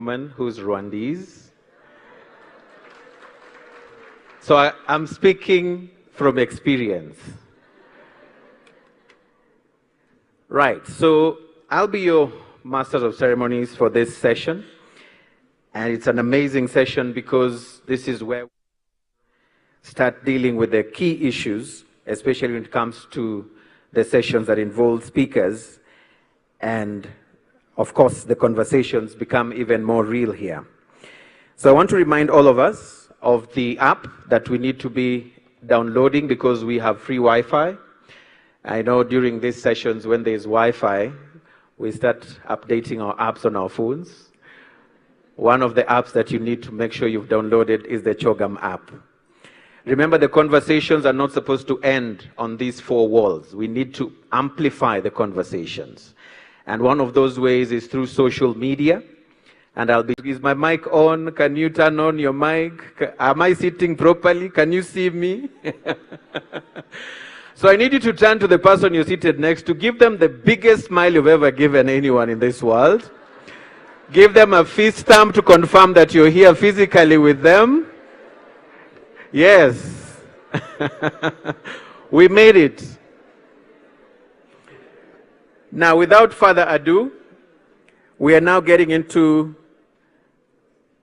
woman who's Rwandese. So I'm speaking from experience. Right, so I'll be your Master of Ceremonies for this session. And it's an amazing session because this is where we start dealing with the key issues, especially when it comes to the sessions that involve speakers. And of course, the conversations become even more real here. So I want to remind all of us of the app that we need to be downloading because we have free Wi-Fi. I know during these sessions when there's Wi-Fi, we start updating our apps on our phones. One of the apps that you need to make sure you've downloaded is the Chogam app. Remember, the conversations are not supposed to end on these four walls. We need to amplify the conversations. And one of those ways is through social media. And is my mic on? Can you turn on your mic? Am I sitting properly? Can you see me? So I need you to turn to the person you're seated next to. Give them the biggest smile you've ever given anyone in this world. Give them a fist stamp to confirm that you're here physically with them. Yes. We made it. Now, without further ado, we are now getting into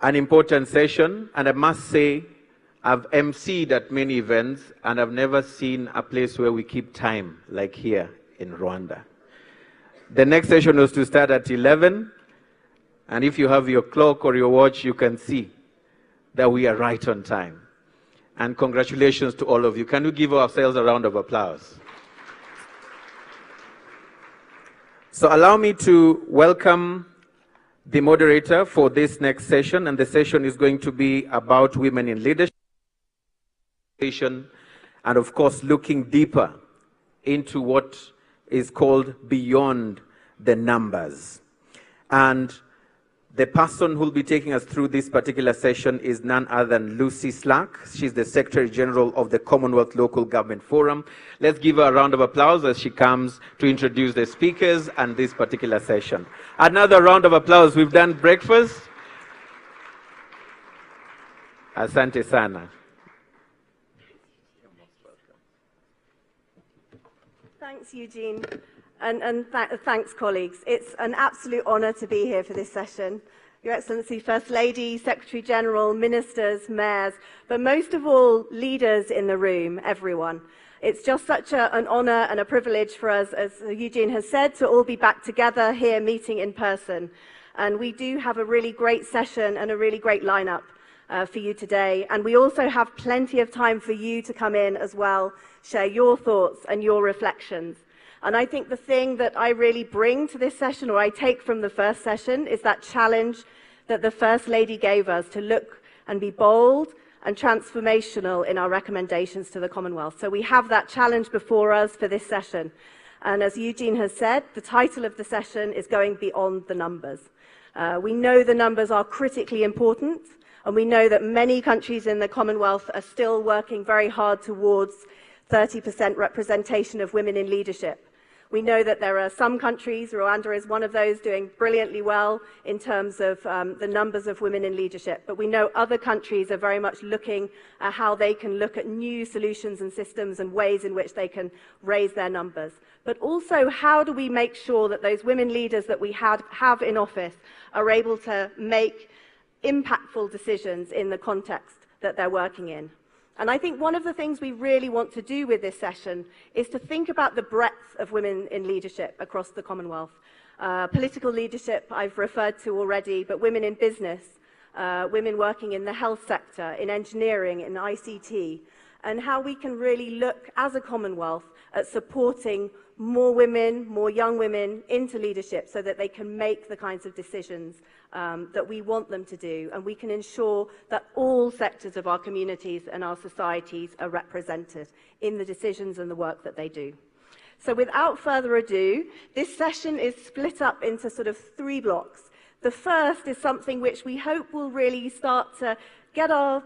an important session, and I must say, I've emceed at many events, and I've never seen a place where we keep time like here in Rwanda. The next session was to start at 11, and if you have your clock or your watch, you can see that we are right on time. And congratulations to all of you. Can we give ourselves a round of applause? So allow me to welcome the moderator for this next session, and the session is going to be about women in leadership, and of course looking deeper into what is called beyond the numbers. And the person who will be taking us through this particular session is none other than Lucy Slack. She's the Secretary General of the Commonwealth Local Government Forum. Let's give her a round of applause as she comes to introduce the speakers and this particular session. Another round of applause. We've done breakfast. Asante sana. Thanks, Eugene. And thanks, colleagues. It's an absolute honor to be here for this session. Your Excellency, First Lady, Secretary General, ministers, mayors, but most of all, leaders in the room, everyone. It's just such an honor and a privilege for us, as Eugene has said, to all be back together here meeting in person. And we do have a really great session and a really great lineup for you today. And we also have plenty of time for you to come in as well, share your thoughts and your reflections. And I think the thing that I really bring to this session, or I take from the first session, is that challenge that the First Lady gave us to look and be bold and transformational in our recommendations to the Commonwealth. So we have that challenge before us for this session. And as Eugene has said, the title of the session is Going Beyond the Numbers. We know the numbers are critically important, and we know that many countries in the Commonwealth are still working very hard towards 30% representation of women in leadership. We know that there are some countries, Rwanda is one of those, doing brilliantly well in terms of the numbers of women in leadership. But we know other countries are very much looking at how they can look at new solutions and systems and ways in which they can raise their numbers. But also, how do we make sure that those women leaders that we have in office are able to make impactful decisions in the context that they're working in? And I think one of the things we really want to do with this session is to think about the breadth of women in leadership across the Commonwealth. Political leadership I've referred to already, but women in business, women working in the health sector, in engineering, in ICT, and how we can really look as a Commonwealth at supporting more women, more young women into leadership so that they can make the kinds of decisions that we want them to do, and we can ensure that all sectors of our communities and our societies are represented in the decisions and the work that they do. So without further ado, this session is split up into sort of 3 blocks. The first is something which we hope will really start to get our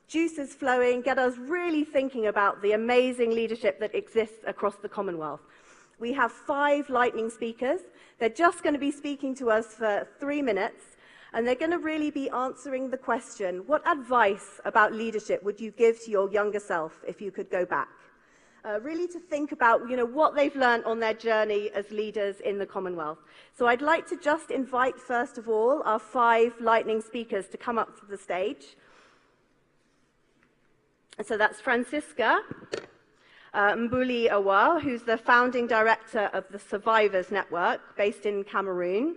juices flowing, get us really thinking about the amazing leadership that exists across the Commonwealth. We have 5 lightning speakers. They're just going to be speaking to us for 3 minutes. And they're going to really be answering the question, what advice about leadership would you give to your younger self if you could go back? Really to think about, what they've learned on their journey as leaders in the Commonwealth. So I'd like to just invite, first of all, our 5 lightning speakers to come up to the stage. And so that's Francisca Mbuli Awa, who's the founding director of the Survivors Network, based in Cameroon.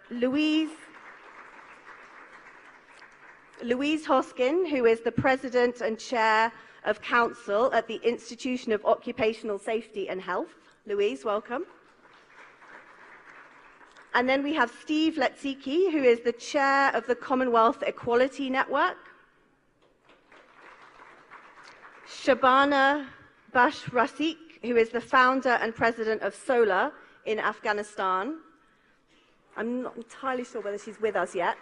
Louise Hoskin, who is the president and chair of council at the Institution of Occupational Safety and Health. Louise, welcome. And then we have Steve Letsiki, who is the chair of the Commonwealth Equality Network. Shabana Bash-Rasik, who is the founder and president of SOLA in Afghanistan. I'm not entirely sure whether she's with us yet.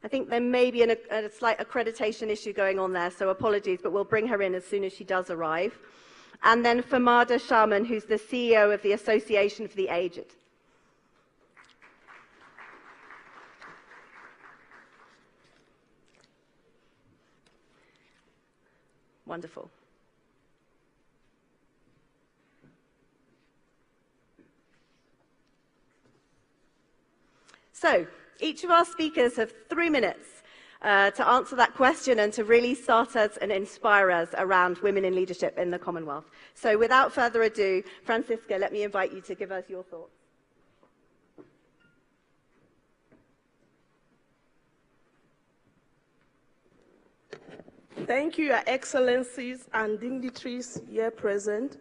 I think there may be a slight accreditation issue going on there, so apologies, but we'll bring her in as soon as she does arrive. And then Famada Shaman, who's the CEO of the Association for the Aged. Wonderful. So, each of our speakers have 3 minutes to answer that question and to really start us and inspire us around women in leadership in the Commonwealth. So, without further ado, Francisca, let me invite you to give us your thoughts. Thank you, Your Excellencies and dignitaries here present.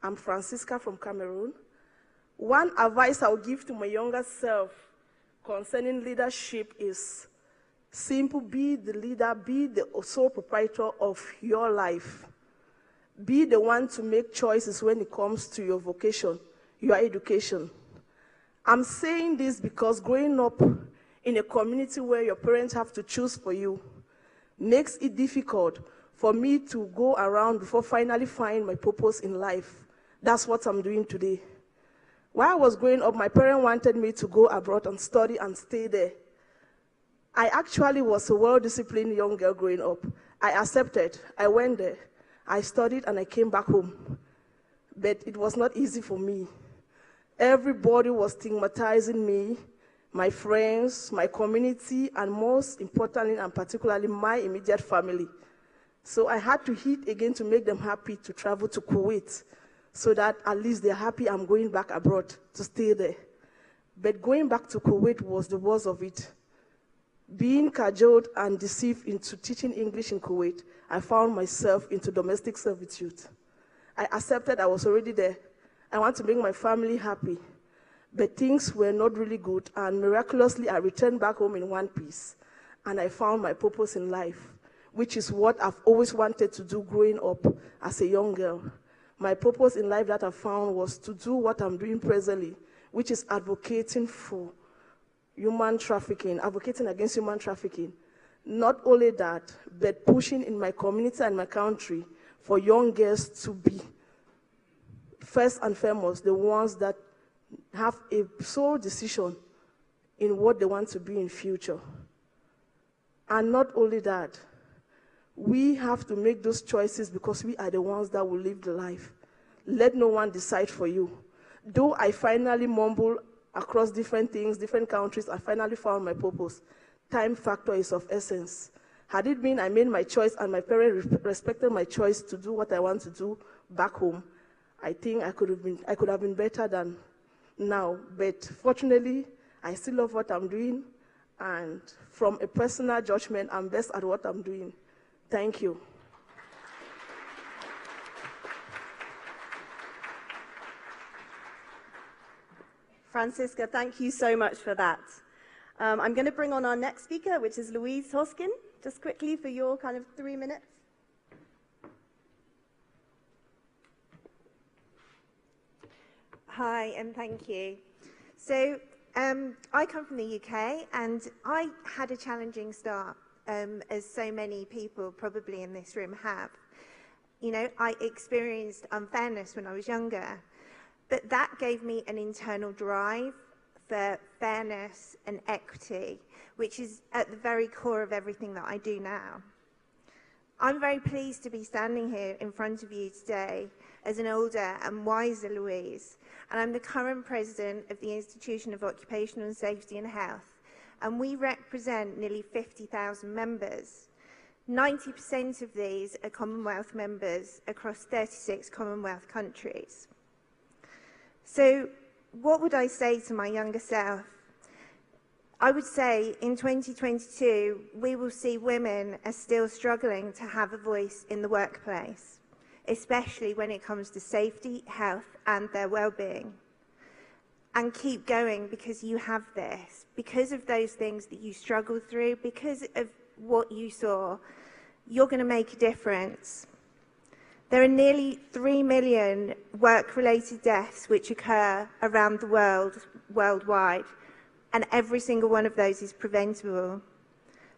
I'm Francisca from Cameroon. One advice I'll give to my younger self concerning leadership is simple: be the leader, be the sole proprietor of your life. Be the one to make choices when it comes to your vocation, your education. I'm saying this because growing up in a community where your parents have to choose for you makes it difficult for me to go around before finally find my purpose in life. That's what I'm doing today. While I was growing up, my parents wanted me to go abroad and study and stay there. I actually was a well-disciplined young girl growing up. I accepted. I went there. I studied and I came back home. But it was not easy for me. Everybody was stigmatizing me, my friends, my community, and most importantly and particularly my immediate family. So I had to hit again to make them happy to travel to Kuwait, so that at least they're happy I'm going back abroad to stay there. But going back to Kuwait was the worst of it. Being cajoled and deceived into teaching English in Kuwait, I found myself into domestic servitude. I accepted I was already there. I want to make my family happy. But things were not really good, and miraculously I returned back home in one piece. And I found my purpose in life, which is what I've always wanted to do growing up as a young girl. My purpose in life that I found was to do what I'm doing presently, which is advocating for human trafficking, advocating against human trafficking. Not only that, but pushing in my community and my country for young girls to be, first and foremost, the ones that have a sole decision in what they want to be in future. And not only that, we have to make those choices because we are the ones that will live the life. Let no one decide for you. Though I finally mumble across different things, different countries, I finally found my purpose. Time factor is of essence. Had it been I made my choice and my parents respected my choice to do what I want to do back home, I think I could have been better than now. But fortunately, I still love what I'm doing, and from a personal judgment, I'm best at what I'm doing. Thank you. Francisca, thank you so much for that. I'm going to bring on our next speaker, which is Louise Hoskin, just quickly for your kind of 3 minutes. Hi, and thank you. So I come from the UK, and I had a challenging start, as so many people probably in this room have. You know, I experienced unfairness when I was younger, but that gave me an internal drive for fairness and equity, which is at the very core of everything that I do now. I'm very pleased to be standing here in front of you today as an older and wiser Louise, and I'm the current president of the Institution of Occupational Safety and Health, and we represent nearly 50,000 members. 90% of these are Commonwealth members across 36 Commonwealth countries. So what would I say to my younger self? I would say in 2022, we will see women are still struggling to have a voice in the workplace, especially when it comes to safety, health, and their well-being. And keep going, because you have this. Because of those things that you struggled through, because of what you saw, you're going to make a difference. There are nearly 3 million work-related deaths which occur around the world, worldwide, and every single one of those is preventable.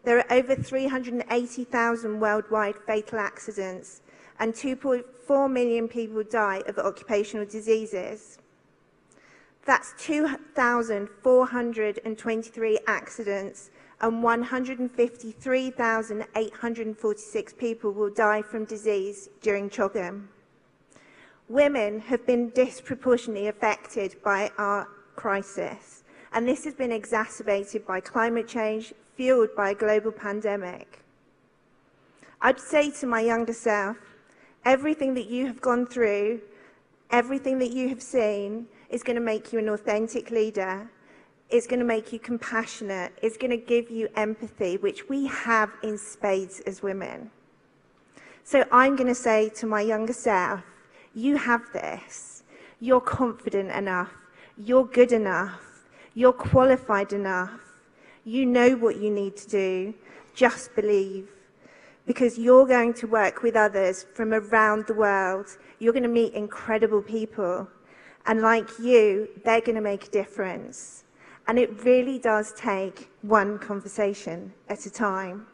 There are over 380,000 worldwide fatal accidents, and 2.4 million people die of occupational diseases. That's 2,423 accidents, and 153,846 people will die from disease during CWF. Women have been disproportionately affected by our crisis, and this has been exacerbated by climate change, fueled by a global pandemic. I'd say to my younger self, everything that you have gone through, everything that you have seen is going to make you an authentic leader. It's going to make you compassionate. It's going to give you empathy, which we have in spades as women. So I'm going to say to my younger self, you have this. You're confident enough. You're good enough. You're qualified enough. You know what you need to do. Just believe. Because you're going to work with others from around the world. You're going to meet incredible people. And like you, they're going to make a difference. And it really does take one conversation at a time.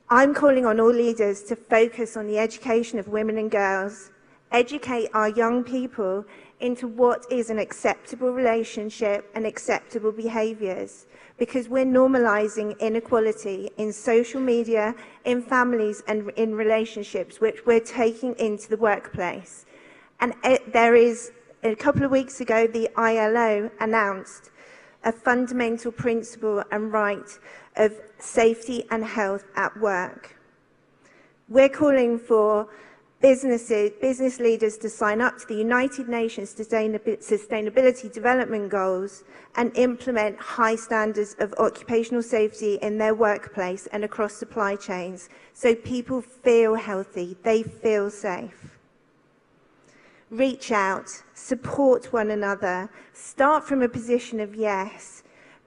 I'm calling on all leaders to focus on the education of women and girls, educate our young people into what is an acceptable relationship and acceptable behaviours, because we're normalising inequality in social media, in families and in relationships, which we're taking into the workplace. And there is, a couple of weeks ago, the ILO announced a fundamental principle and right of safety and health at work. We're calling for business leaders to sign up to the United Nations Sustainability Development Goals and implement high standards of occupational safety in their workplace and across supply chains, so people feel healthy, they feel safe. Reach out, support one another, start from a position of yes,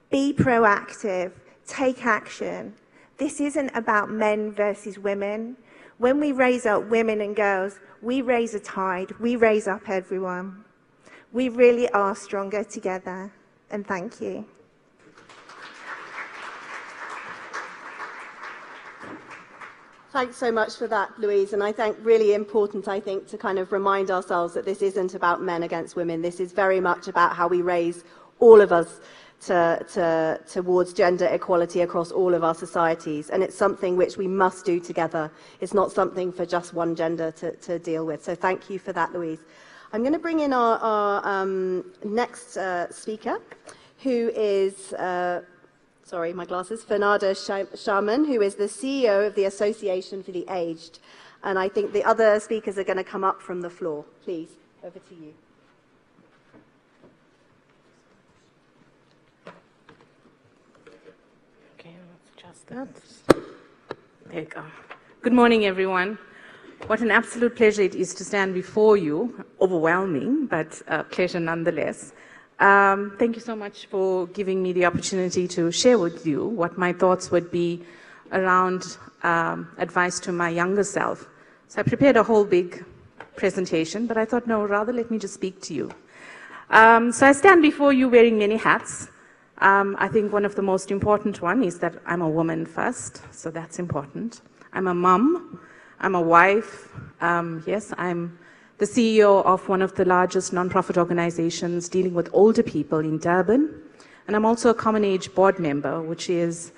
be proactive, take action. This isn't about men versus women. When we raise up women and girls, we raise a tide, we raise up everyone. We really are stronger together, and thank you. Thanks so much for that, Louise. And I think really important, to kind of remind ourselves that this isn't about men against women. This is very much about how we raise all of us towards gender equality across all of our societies. And it's something which we must do together. It's not something for just one gender to deal with. So thank you for that, Louise. I'm going to bring in our next speaker, who is... Fernanda Sharman, who is the CEO of the Association for the Aged. And I think the other speakers are going to come up from the floor. Please, over to you. Okay, let's adjust that. There you go. Good morning, everyone. What an absolute pleasure it is to stand before you. Overwhelming, but a pleasure nonetheless. Thank you so much for giving me the opportunity to share with you what my thoughts would be around advice to my younger self. So I prepared a whole big presentation, but I thought, no, rather let me just speak to you. So I stand before you wearing many hats. I think one of the most important one is that I'm a woman first, so that's important. I'm a mum, I'm a wife, yes, I'm the CEO of one of the largest non-profit organizations dealing with older people in Durban, and I'm also a Common Age board member, which is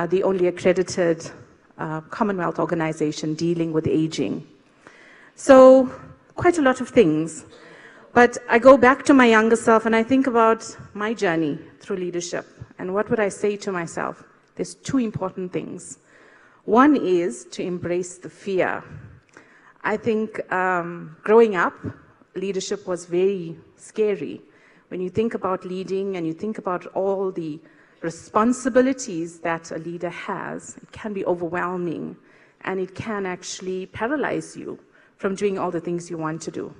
the only accredited Commonwealth organization dealing with aging. So quite a lot of things. But I go back to my younger self and I think about my journey through leadership. And what would I say to myself? There's two important things. One is to embrace the fear. I think growing up, leadership was very scary. When you think about leading and you think about all the responsibilities that a leader has, it can be overwhelming and it can actually paralyze you from doing all the things you want to do.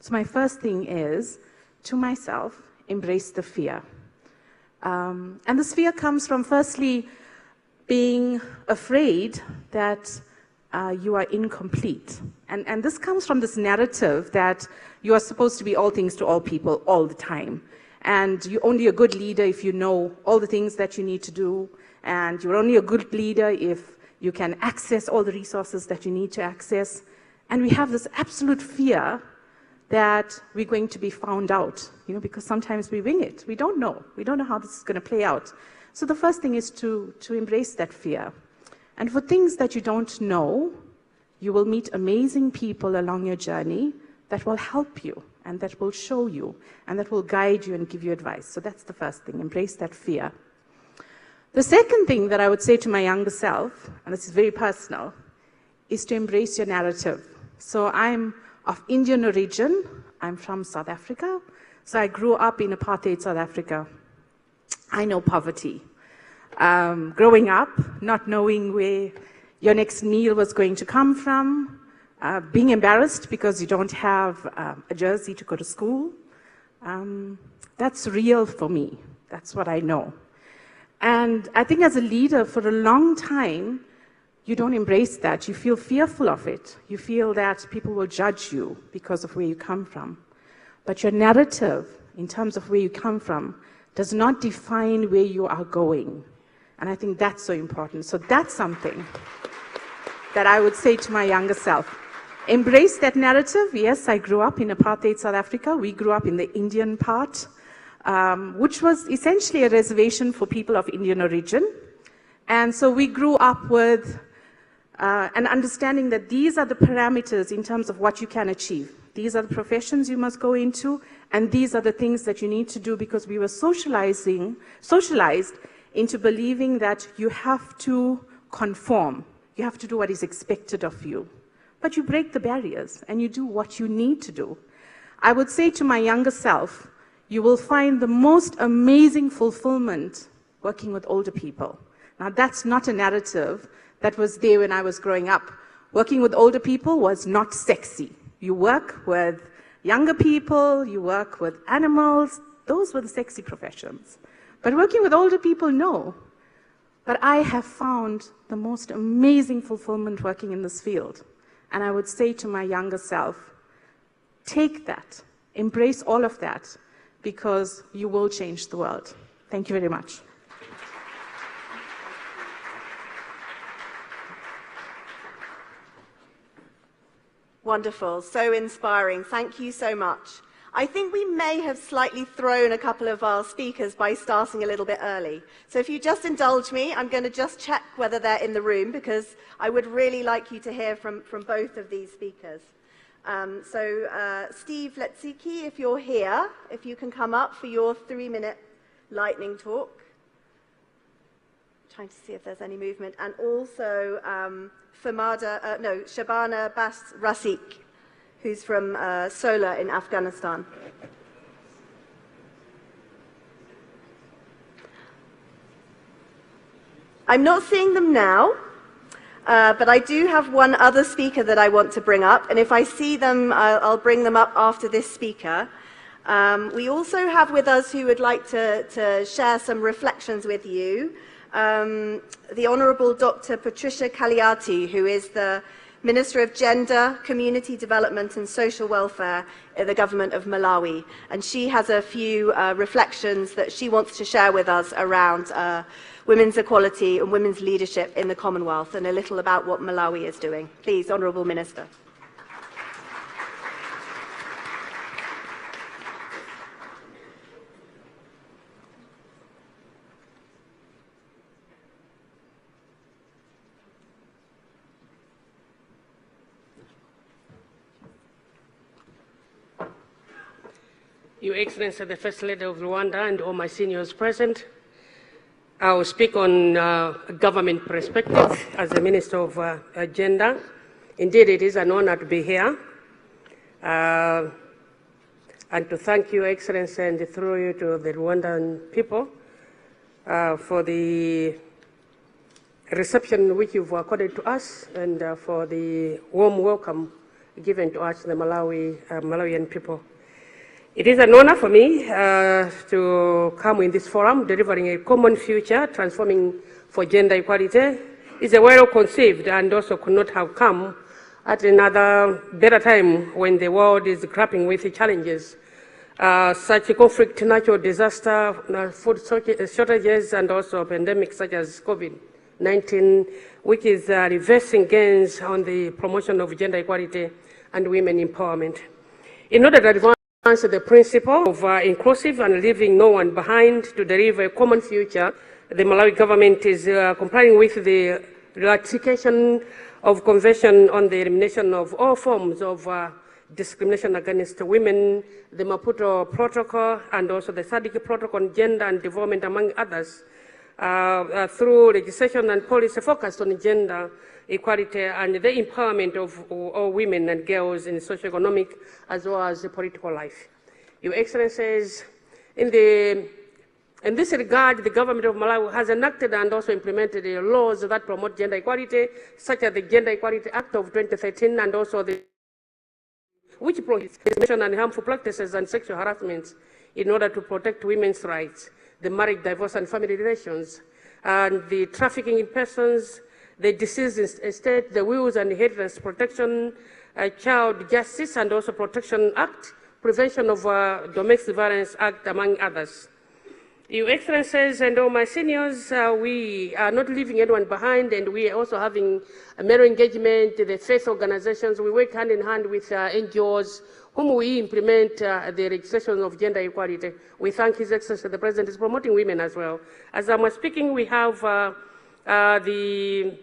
So my first thing is, to myself, embrace the fear. And this fear comes from, firstly, being afraid that you are incomplete. And this comes from this narrative that you are supposed to be all things to all people all the time. And you're only a good leader if you know all the things that you need to do. And you're only a good leader if you can access all the resources that you need to access. And we have this absolute fear that we're going to be found out, because sometimes we wing it. We don't know. We don't know how this is going to play out. So the first thing is to embrace that fear. And for things that you don't know, you will meet amazing people along your journey that will help you and that will show you and that will guide you and give you advice. So that's the first thing, embrace that fear. The second thing that I would say to my younger self, and this is very personal, is to embrace your narrative. So I'm of Indian origin. I'm from South Africa. So I grew up in apartheid South Africa. I know poverty. Growing up, not knowing where your next meal was going to come from, being embarrassed because you don't have a jersey to go to school. That's real for me. That's what I know. And I think as a leader for a long time, you don't embrace that. You feel fearful of it. You feel that people will judge you because of where you come from. But your narrative, in terms of where you come from, does not define where you are going. And I think that's so important. So that's something that I would say to my younger self. Embrace that narrative. Yes, I grew up in apartheid South Africa. We grew up in the Indian part, which was essentially a reservation for people of Indian origin. And so we grew up with an understanding that these are the parameters in terms of what you can achieve. These are the professions you must go into, and these are the things that you need to do, because we were socialized into believing that you have to conform. You have to do what is expected of you. But you break the barriers and you do what you need to do. I would say to my younger self, you will find the most amazing fulfillment working with older people. Now, that's not a narrative that was there when I was growing up. Working with older people was not sexy. You work with younger people, you work with animals. Those were the sexy professions. But working with older people, no. But I have found the most amazing fulfillment working in this field. And I would say to my younger self, take that, embrace all of that, because you will change the world. Thank you very much. Wonderful, so inspiring. Thank you so much. I think we may have slightly thrown a couple of our speakers by starting a little bit early. So if you just indulge me, I'm going to just check whether they're in the room, because I would really like you to hear from both of these speakers. Steve Letsiki, if you're here, if you can come up for your 3-minute lightning talk. Trying to see if there's any movement. And also Shabana Bas Rasik, who's from Sola in Afghanistan. I'm not seeing them now, but I do have one other speaker that I want to bring up, and if I see them, I'll bring them up after this speaker. We also have with us who would like to share some reflections with you, the Honourable Dr. Patricia Kaliati, who is the Minister of Gender, Community Development and Social Welfare in the government of Malawi. And she has a few reflections that she wants to share with us around women's equality and women's leadership in the Commonwealth, and a little about what Malawi is doing. Please, Honourable Minister. Your Excellency, the First Lady of Rwanda, and all my seniors present. I will speak on government perspective as the Minister of Gender. Indeed, it is an honor to be here and to thank Your Excellency and through you to the Rwandan people for the reception which you've accorded to us and for the warm welcome given to us, the Malawian people. It is an honor for me to come in this forum, delivering a common future, transforming for gender equality. It's a well conceived and also could not have come at another better time when the world is grappling with the challenges, such a conflict, natural disaster, food shortages, and also pandemics such as COVID-19, which is reversing gains on the promotion of gender equality and women empowerment. In order to advance the principle of inclusive and leaving no one behind to deliver a common future, the Malawi government is complying with the ratification of Convention on the Elimination of All Forms of Discrimination Against Women, the Maputo Protocol, and also the SADC Protocol on Gender and Development, among others, through legislation and policy focused on gender equality and the empowerment of all women and girls in socio-economic as well as political life. Your Excellencies, in this regard, the government of Malawi has enacted and also implemented laws that promote gender equality, such as the Gender Equality Act of 2013 and also which prohibits discrimination and harmful practices and sexual harassment in order to protect women's rights, the marriage, divorce, and family relations, and the trafficking in persons, the deceased estate, the wills and inheritance protection, child justice and also protection act, prevention of domestic violence act, among others. Your Excellencies and all my seniors, we are not leaving anyone behind, and we are also having a major engagement, the faith organizations. We work hand in hand with NGOs, whom we implement the legislation of gender equality. We thank His Excellency the President is promoting women as well. As I'm speaking, we have the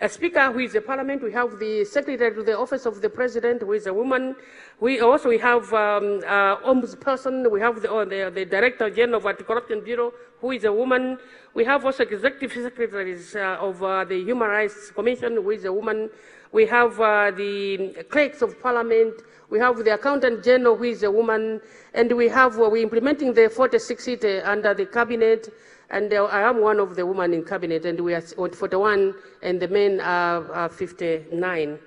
Speaker, who is the Parliament. We have the Secretary to the Office of the President, who is a woman. We have Ombudsperson. We have the Director General of Anti-Corruption Bureau, who is a woman. We have also Executive Secretaries of the Human Rights Commission, who is a woman. We have the Clerks of Parliament. We have the Accountant General, who is a woman. And we're implementing the 46 seat under the Cabinet. And I am one of the women in Cabinet, and we are 41, and the men are 59.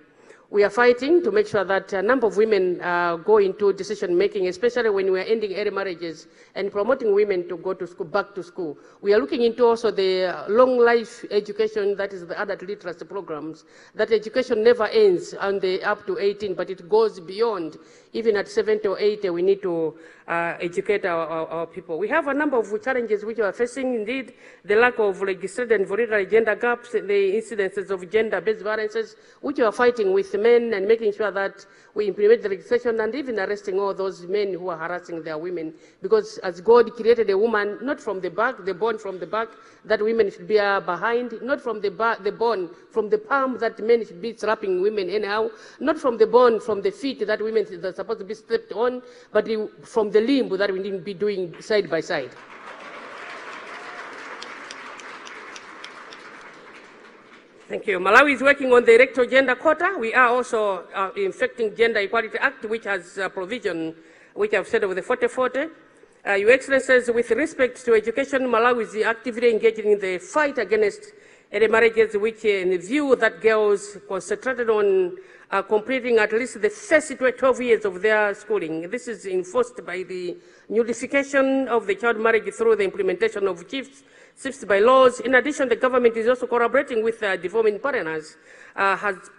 We are fighting to make sure that a number of women go into decision-making, especially when we are ending early marriages and promoting women to go to school, back to school. We are looking into also the long life education, that is the adult literacy programs. That education never ends on the up to 18, but it goes beyond. Even at 70 or 80, we need to educate our people. We have a number of challenges which we are facing. Indeed, the lack of legislated and voluntary gender gaps, the incidences of gender-based violences, which we are fighting with men and making sure that we implement the legislation and even arresting all those men who are harassing their women. Because as God created a woman, not from the back, the bone from the back, that women should be behind, not from the bone, from the palm that men should be slapping women anyhow, not from the bone, from the feet that women are supposed to be stepped on, but from the limb that we need to be doing side by side. Thank you. Malawi is working on the electoral gender quota. We are also infecting Gender Equality Act, which has a provision, which I've said over the 40-40. Your Excellencies, with respect to education, Malawi is actively engaging in the fight against early marriages, which in the view that girls concentrated on completing at least the first 12 years of their schooling. This is enforced by the nullification of the child marriage through the implementation of shifts by laws. In addition, the government is also collaborating with development partners.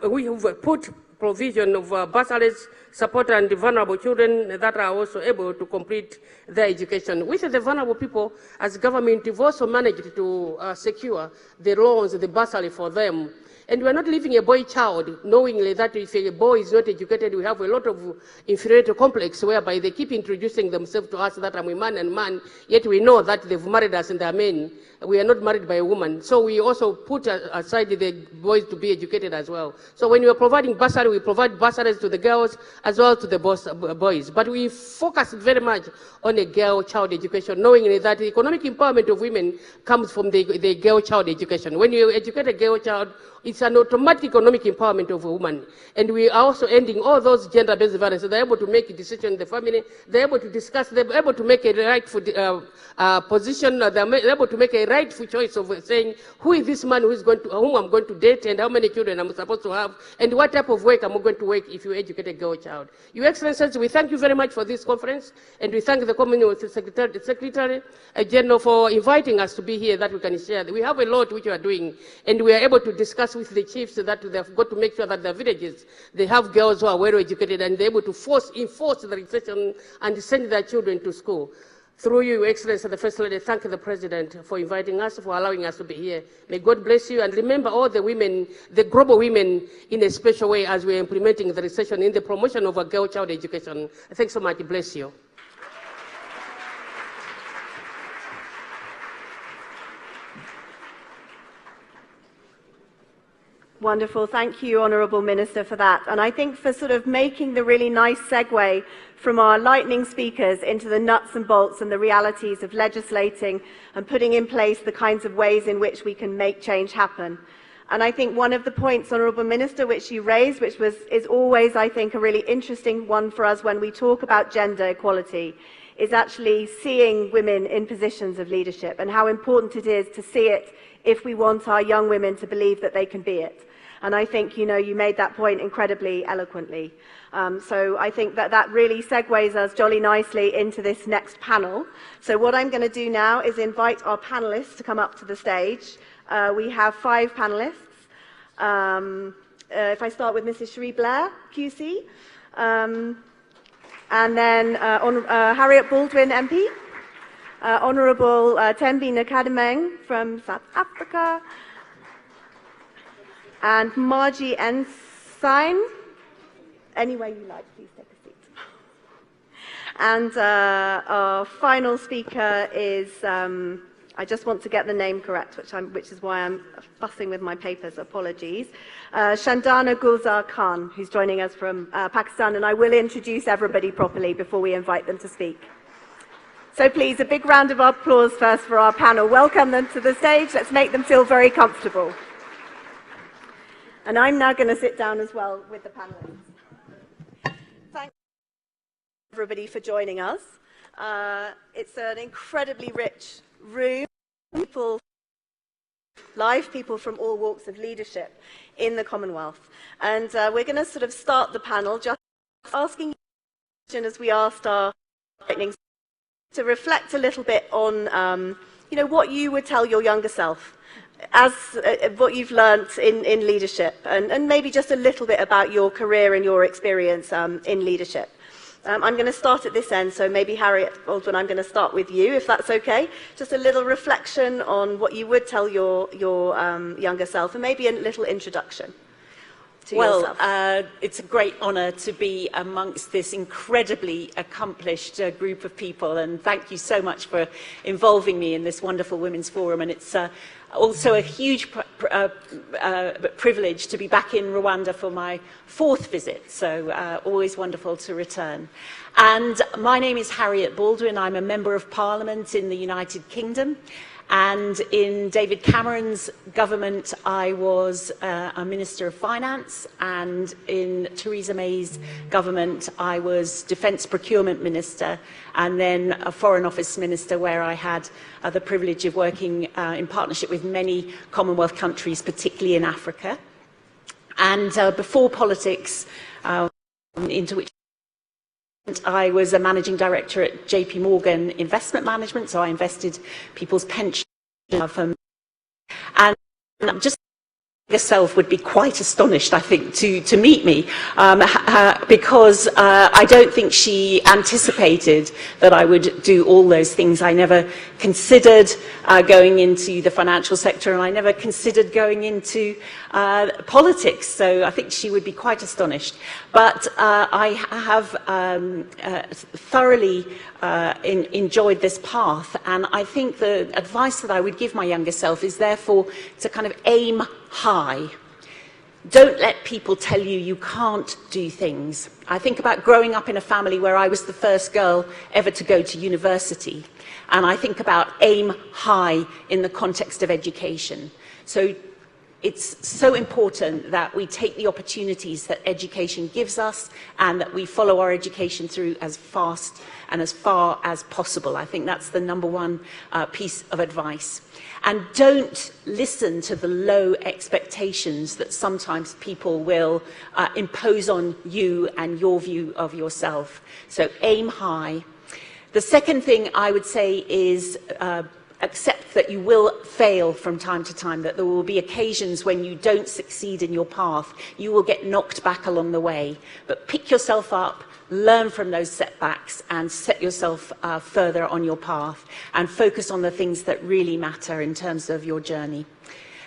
We have put provision of bursaries, support and vulnerable children that are also able to complete their education. With the vulnerable people, as government, we've also managed to secure the loans, the bursary for them. And we're not leaving a boy child knowingly that if a boy is not educated, we have a lot of inferiority complex whereby they keep introducing themselves to us that I'm a man and man, yet we know that they've married us and they're men. We are not married by a woman. So we also put aside the boys to be educated as well. So when we are providing bursary, we provide bursaries to the girls as well to the boys. But we focus very much on a girl child education, knowing that the economic empowerment of women comes from the girl child education. When you educate a girl child, it's an automatic economic empowerment of a woman. And we are also ending all those gender-based violence. So they're able to make a decision in the family, they're able to discuss, they're able to make a rightful position, they're able to make a rightful choice of saying, who is this man whom I'm going to date, and how many children I'm supposed to have, and what type of work I'm going to work if you educate a girl child. Your Excellencies, we thank you very much for this conference, and we thank the Commonwealth Secretary General for inviting us to be here that we can share. We have a lot which we are doing, and we are able to discuss with the chiefs that they've got to make sure that their villages, they have girls who are well educated and they're able to enforce the recession and send their children to school. Through you, Your Excellency, the First Lady, thank the President for inviting us, for allowing us to be here. May God bless you, and remember all the women, the global women, in a special way as we're implementing the recession in the promotion of a girl child education. Thanks so much. Bless you. Wonderful. Thank you, Honourable Minister, for that. And I think for sort of making the really nice segue from our lightning speakers into the nuts and bolts and the realities of legislating and putting in place the kinds of ways in which we can make change happen. And I think one of the points, Honourable Minister, which you raised, which is always, I think, a really interesting one for us when we talk about gender equality, is actually seeing women in positions of leadership and how important it is to see it if we want our young women to believe that they can be it. And I think, you made that point incredibly eloquently. So I think that really segues us jolly nicely into this next panel. So what I'm going to do now is invite our panelists to come up to the stage. We have 5 panelists. If I start with Mrs. Cherie Blair, QC, and then Harriet Baldwin, MP, Honourable Thembi Nkadimeng from South Africa, and Margie Ensign. Anywhere you like, please take a seat. And our final speaker is, I just want to get the name correct, which is why I'm fussing with my papers, apologies. Shandana Gulzar Khan, who's joining us from Pakistan, and I will introduce everybody properly before we invite them to speak. So please, a big round of applause first for our panel. Welcome them to the stage. Let's make them feel very comfortable. And I'm now going to sit down as well with the panelists. Thank everybody for joining us. It's an incredibly rich room. Live people from all walks of leadership in the Commonwealth. And we're going to sort of start the panel just asking you, as we asked our lightning, to reflect a little bit on what you would tell your younger self as what you've learnt in leadership, and maybe just a little bit about your career and your experience in leadership. I'm going to start at this end, so maybe Harriet Baldwin, I'm going to start with you, if that's okay. Just a little reflection on what you would tell your younger self, and maybe a little introduction to yourself. Well, it's a great honour to be amongst this incredibly accomplished group of people, and thank you so much for involving me in this wonderful Women's Forum. And it's also a huge privilege to be back in Rwanda for my 4th visit, so always wonderful to return. And my name is Harriet Baldwin. I'm a Member of Parliament in the United Kingdom, and in David Cameron's government I was a Minister of Finance, and in Theresa May's government I was Defence Procurement Minister, and then a Foreign Office Minister, where I had the privilege of working in partnership with many Commonwealth countries, particularly in Africa. And before politics, into which I was a managing director at JP Morgan Investment Management, so I invested people's pensions. And just yourself would be quite astonished, I think, to meet me, because I don't think she anticipated that I would do all those things. I never considered going into the financial sector, and I never considered going into politics, so I think she would be quite astonished. But I have thoroughly enjoyed this path, and I think the advice that I would give my younger self is therefore to kind of aim high. Don't let people tell you you can't do things. I think about growing up in a family where I was the first girl ever to go to university, and I think about aim high in the context of education. So it's so important that we take the opportunities that education gives us and that we follow our education through as fast and as far as possible. I think that's the number one piece of advice. And don't listen to the low expectations that sometimes people will impose on you and your view of yourself. So aim high. The second thing I would say is accept that you will fail from time to time, that there will be occasions when you don't succeed in your path. You will get knocked back along the way. But pick yourself up, learn from those setbacks, and set yourself further on your path, and focus on the things that really matter in terms of your journey.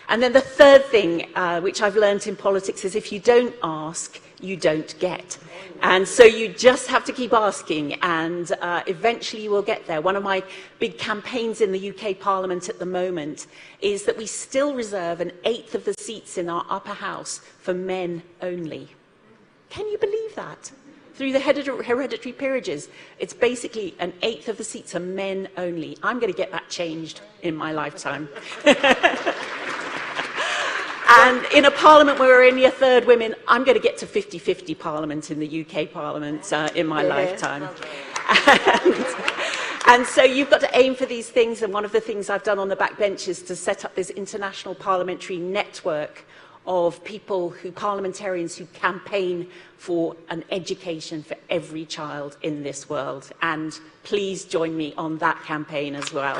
And then the third thing, which I've learned in politics, is if you don't ask, you don't get. And so you just have to keep asking, and eventually you will get there. One of my big campaigns in the UK Parliament at the moment is that we still reserve 1/8 of the seats in our upper house for men only. Can you believe that? Through the hereditary peerages, it's basically 1/8 of the seats are men only. I'm going to get that changed in my lifetime. And in a parliament where we're only 1/3 women, I'm going to get to 50-50 parliament in the UK Parliament in my lifetime. And so you've got to aim for these things, and one of the things I've done on the backbench is to set up this international parliamentary network of people parliamentarians who campaign for an education for every child in this world. And please join me on that campaign as well.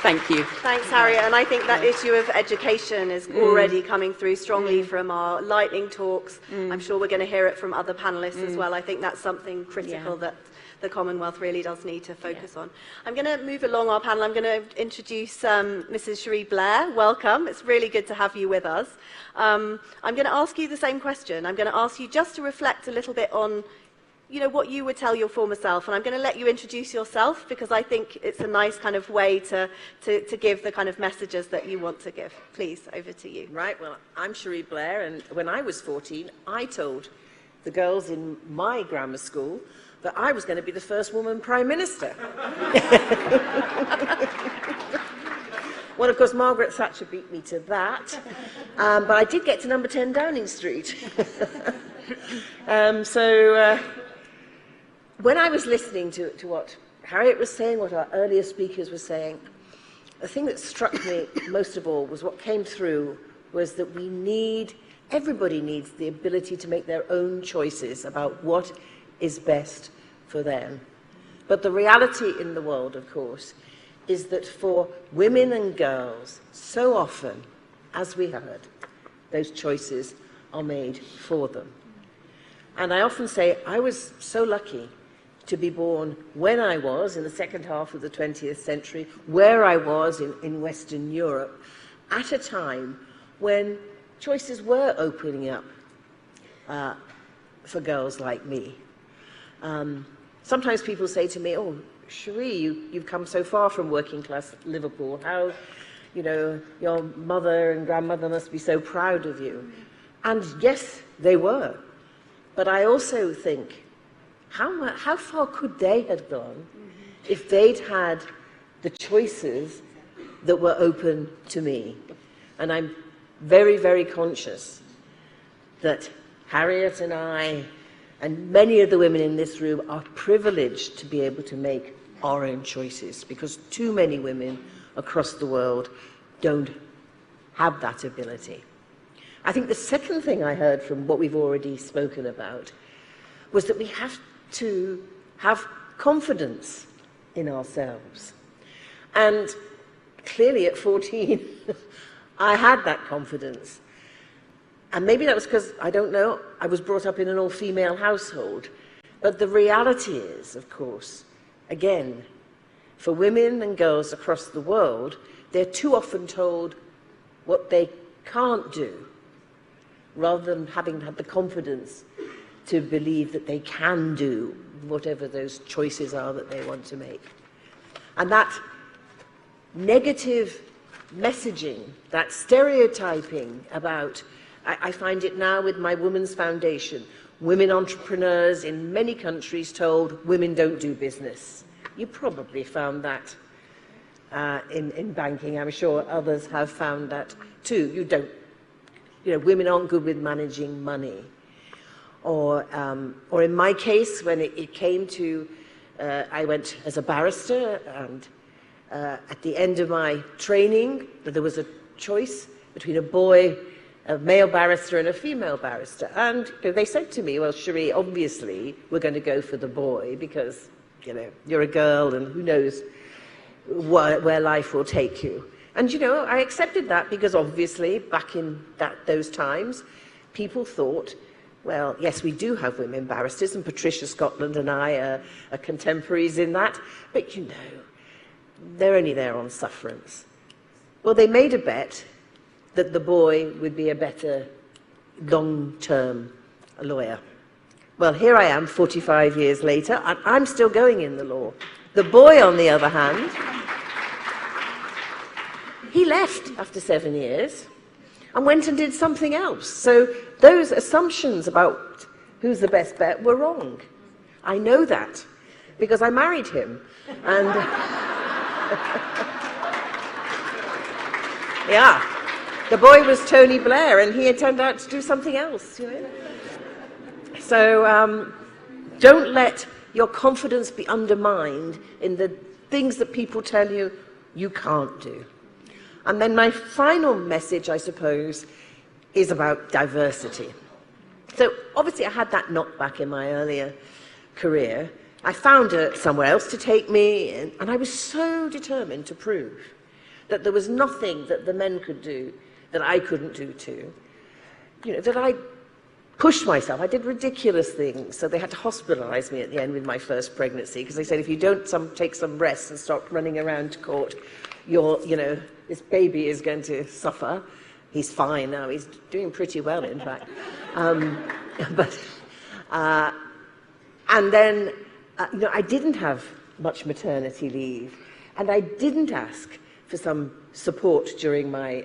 Thank you. Thanks, Harriet. And I think that issue of education is already coming through strongly from our lightning talks. I'm sure we're going to hear it from other panelists as well. I think that's something critical that the Commonwealth really does need to focus on. I'm going to move along our panel. I'm going to introduce Mrs. Cherie Blair. Welcome. It's really good to have you with us. I'm going to ask you the same question. I'm going to ask you just to reflect a little bit on what you would tell your former self, and I'm going to let you introduce yourself because I think it's a nice kind of way to give the kind of messages that you want to give. Please, over to you. Right, well, I'm Cherie Blair, and when I was 14, I told the girls in my grammar school that I was going to be the first woman Prime Minister. Well, of course, Margaret Thatcher beat me to that, but I did get to number 10 Downing Street. When I was listening to what Harriet was saying, what our earlier speakers were saying, the thing that struck me most of all was what came through was that everybody needs the ability to make their own choices about what is best for them. But the reality in the world, of course, is that for women and girls, so often, as we heard, those choices are made for them. And I often say I was so lucky to be born when I was in the second half of the 20th century, where I was in Western Europe, at a time when choices were opening up for girls like me. Sometimes people say to me, "Oh, Cherie, you've come so far from working class Liverpool. How, your mother and grandmother must be so proud of you." And yes, they were. But I also think, how far could they have gone if they'd had the choices that were open to me? And I'm very, very conscious that Harriet and I and many of the women in this room are privileged to be able to make our own choices, because too many women across the world don't have that ability. I think the second thing I heard from what we've already spoken about was that we have to have confidence in ourselves. And clearly at 14, I had that confidence. And maybe that was because, I don't know, I was brought up in an all-female household. But the reality is, of course, again, for women and girls across the world, they're too often told what they can't do, rather than having had the confidence to believe that they can do whatever those choices are that they want to make. And that negative messaging, that stereotyping about, I find it now with my Women's Foundation, women entrepreneurs in many countries told women don't do business. You probably found that in banking. I'm sure others have found that too. Women aren't good with managing money. Or in my case, when it came to, I went as a barrister, and at the end of my training, there was a choice between a male barrister and a female barrister. And they said to me, well, Cherie, obviously we're going to go for the boy because, you're a girl and who knows where life will take you. And, I accepted that because obviously back in those times, people thought, well, yes, we do have women barristers, and Patricia Scotland and I are contemporaries in that, but they're only there on sufferance. Well, they made a bet that the boy would be a better long-term lawyer. Well, here I am 45 years later, and I'm still going in the law. The boy, on the other hand, he left after 7 years and went and did something else. So those assumptions about who's the best bet were wrong. I know that because I married him. And yeah, the boy was Tony Blair, and he had turned out to do something else, So don't let your confidence be undermined in the things that people tell you you can't do. And then my final message, I suppose, is about diversity. So obviously I had that knockback in my earlier career. I found somewhere else to take me, and I was so determined to prove that there was nothing that the men could do that I couldn't do too. That I pushed myself. I did ridiculous things. So they had to hospitalize me at the end with my first pregnancy, because they said, if you don't take some rest and stop running around to court, this baby is going to suffer. He's fine now. He's doing pretty well, in fact. And then, I didn't have much maternity leave, and I didn't ask for some support during my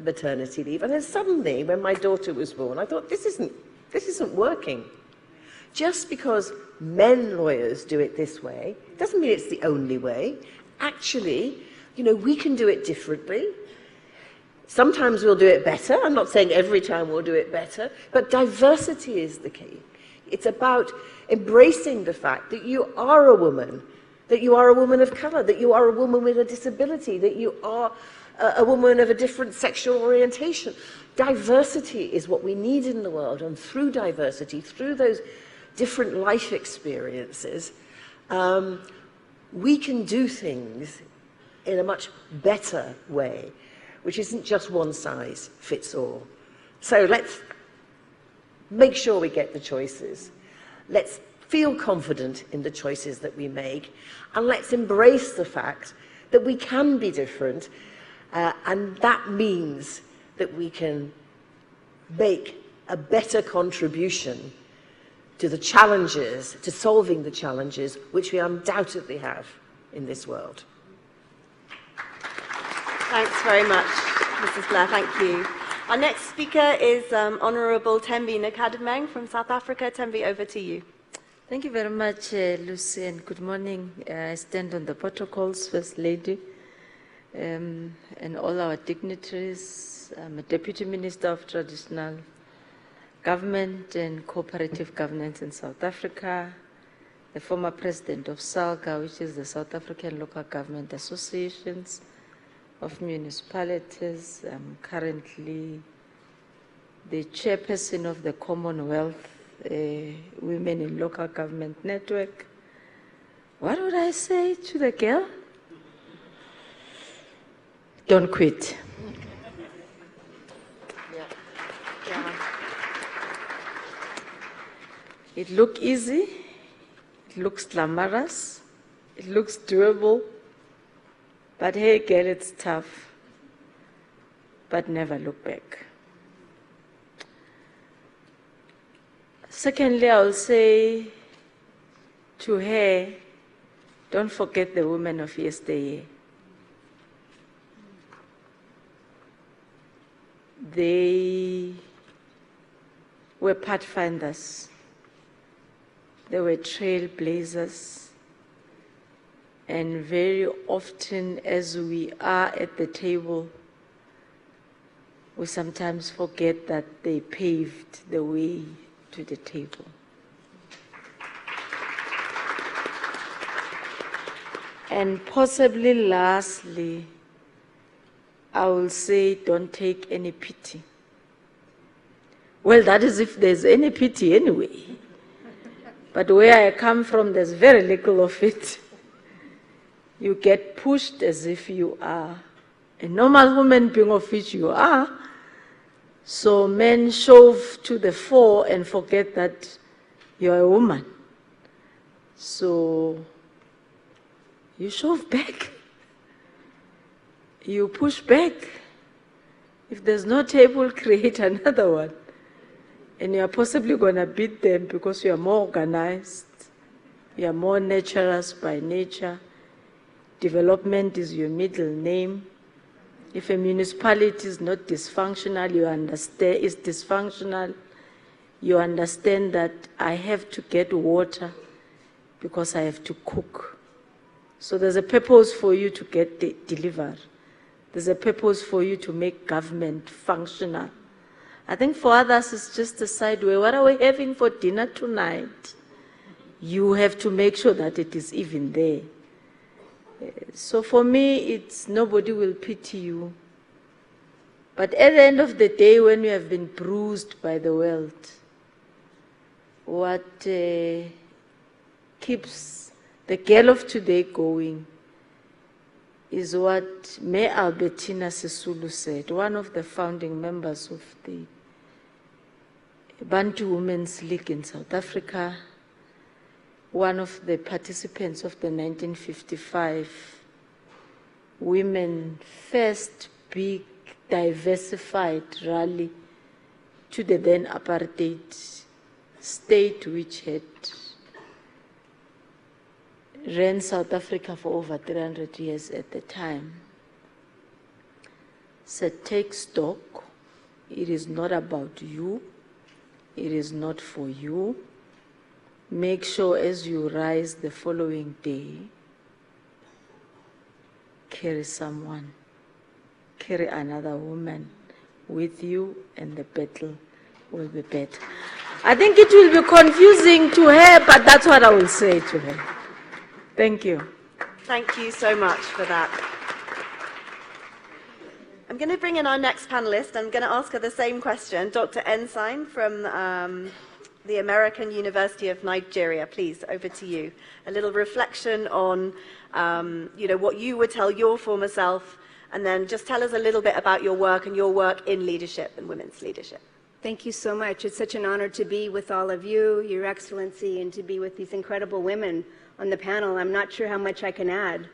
maternity leave. And then suddenly, when my daughter was born, I thought, this isn't working. Just because men lawyers do it this way doesn't mean it's the only way. Actually, we can do it differently. Sometimes we'll do it better. I'm not saying every time we'll do it better, but diversity is the key. It's about embracing the fact that you are a woman, that you are a woman of color, that you are a woman with a disability, that you are a woman of a different sexual orientation. Diversity is what we need in the world, and through diversity, through those different life experiences, we can do things in a much better way, which isn't just one size fits all. So let's make sure we get the choices. Let's feel confident in the choices that we make, and let's embrace the fact that we can be different, and that means that we can make a better contribution to the challenges, to solving the challenges which we undoubtedly have in this world. Thanks very much, Mrs. Blair. Thank you. Our next speaker is Honourable Thembi Nkadimeng from South Africa. Thembi, over to you. Thank you very much, Lucy, and good morning. I stand on the protocols, First Lady, and all our dignitaries. I'm a Deputy Minister of Traditional Government and Cooperative Governance in South Africa, the former President of SALGA, which is the South African Local Government Associations of Municipalities. I'm currently the Chairperson of the Commonwealth Women in Local Government Network. What would I say to the girl? Don't quit. Yeah. It looks easy, it looks glamorous, it looks doable, but hey girl, it's tough. But never look back. Secondly, I will say to her, don't forget the women of yesteryear. They were pathfinders. They were trailblazers. And very often, as we are at the table, we sometimes forget that they paved the way to the table. And possibly lastly, I will say, don't take any pity. Well, that is if there's any pity anyway. But where I come from, there's very little of it. You get pushed as if you are a normal human being, of which you are. So men shove to the fore and forget that you're a woman. So you shove back. You push back. If there's no table, create another one. And you're possibly going to beat them because you're more organized. You're more naturalist by nature. Development is your middle name. If a municipality is not dysfunctional, you understand it's dysfunctional. You understand that I have to get water because I have to cook. So there's a purpose for you to get delivered. There's a purpose for you to make government functional. I think for others, it's just a side way. What are we having for dinner tonight? You have to make sure that it is even there. So for me, it's nobody will pity you. But at the end of the day, when you have been bruised by the world, what keeps the girl of today going is what May Albertina Sisulu said, one of the founding members of the Bantu Women's League in South Africa, one of the participants of the 1955 Women First big diversified rally to the then apartheid state, which had ran South Africa for over 300 years at the time, said, take stock. It is not about you. It is not for you. Make sure as you rise the following day, carry someone, carry another woman with you, and the battle will be better. I think it will be confusing to her, but that's what I will say to her. Thank you. Thank you so much for that. I'm going to bring in our next panelist. I'm going to ask her the same question. Dr. Ensign from the American University of Nigeria. Please, over to you. A little reflection on what you would tell your former self, and then just tell us a little bit about your work and your work in leadership and women's leadership. Thank you so much. It's such an honor to be with all of you, Your Excellency, and to be with these incredible women on the panel. I'm not sure how much I can add.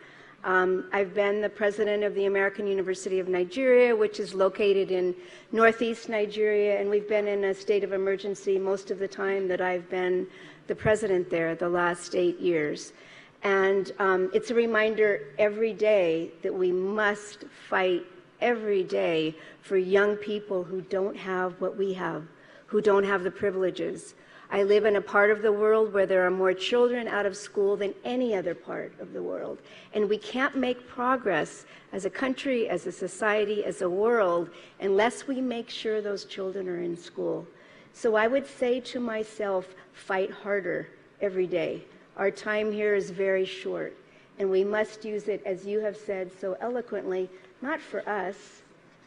I've been the president of the American University of Nigeria, which is located in northeast Nigeria, and we've been in a state of emergency most of the time that I've been the president there, the last 8 years. And it's a reminder every day that we must fight every day for young people who don't have what we have, who don't have the privileges. I live in a part of the world where there are more children out of school than any other part of the world. And we can't make progress as a country, as a society, as a world, unless we make sure those children are in school. So I would say to myself, fight harder every day. Our time here is very short, and we must use it, as you have said so eloquently, not for us.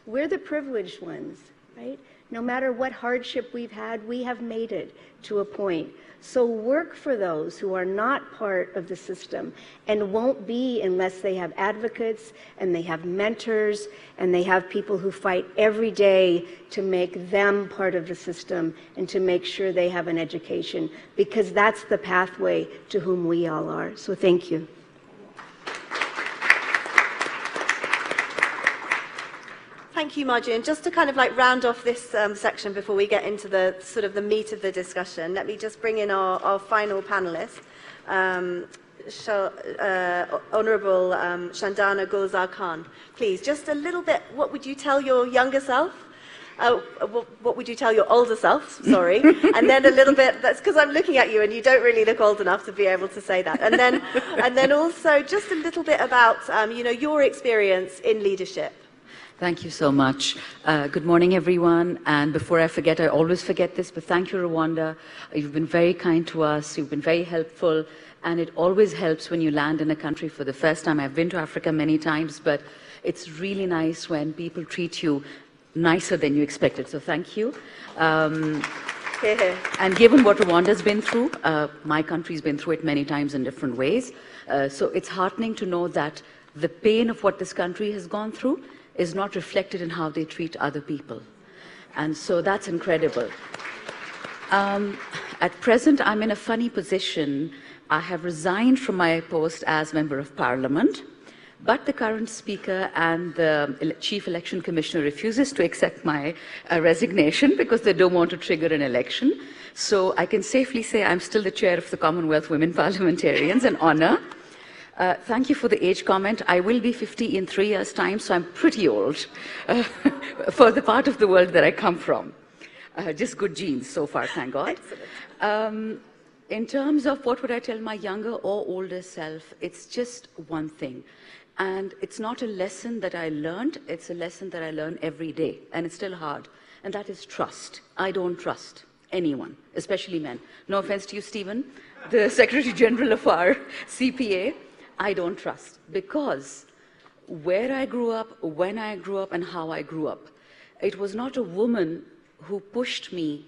We're the privileged ones. right? No matter what hardship we've had, we have made it to a point. So work for those who are not part of the system and won't be unless they have advocates and they have mentors and they have people who fight every day to make them part of the system and to make sure they have an education, because that's the pathway to whom we all are. So thank you. Thank you, Margie. And just to kind of like round off this section before we get into the sort of the meat of the discussion, let me just bring in our final panelist, Honourable Shandana Gulzar Khan. Please, just a little bit, what would you tell your younger self? What would you tell your older self? Sorry. And then a little bit, that's because I'm looking at you and you don't really look old enough to be able to say that. And then also just a little bit about, your experience in leadership. Thank you so much. Good morning, everyone. And before I forget, I always forget this, but thank you, Rwanda. You've been very kind to us. You've been very helpful. And it always helps when you land in a country for the first time. I've been to Africa many times, but it's really nice when people treat you nicer than you expected. So thank you. And given what Rwanda's been through, my country's been through it many times in different ways. So it's heartening to know that the pain of what this country has gone through is not reflected in how they treat other people. And so that's incredible. At present, I'm in a funny position. I have resigned from my post as Member of Parliament, but the current Speaker and the Chief Election Commissioner refuses to accept my resignation because they don't want to trigger an election. So I can safely say I'm still the chair of the Commonwealth Women Parliamentarians, an honor. Thank you for the age comment. I will be 50 in 3 years' time, so I'm pretty old for the part of the world that I come from. Just good genes so far, thank God. In terms of what would I tell my younger or older self, it's just one thing. And it's not a lesson that I learned, it's a lesson that I learn every day, and it's still hard. And that is trust. I don't trust anyone, especially men. No offense to you, Stephen, the Secretary General of our CPA. I don't trust, because where I grew up, when I grew up, and how I grew up, it was not a woman who pushed me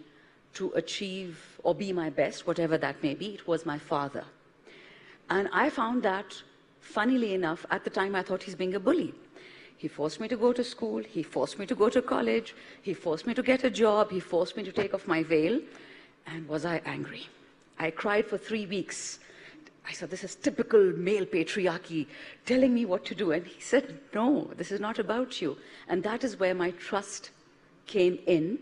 to achieve or be my best, whatever that may be. It was my father. And I found that, funnily enough, at the time I thought he's being a bully. He forced me to go to school, he forced me to go to college, he forced me to get a job, he forced me to take off my veil. And was I angry? I cried for 3 weeks. I said, this is typical male patriarchy telling me what to do. And he said, no, this is not about you. And that is where my trust came in.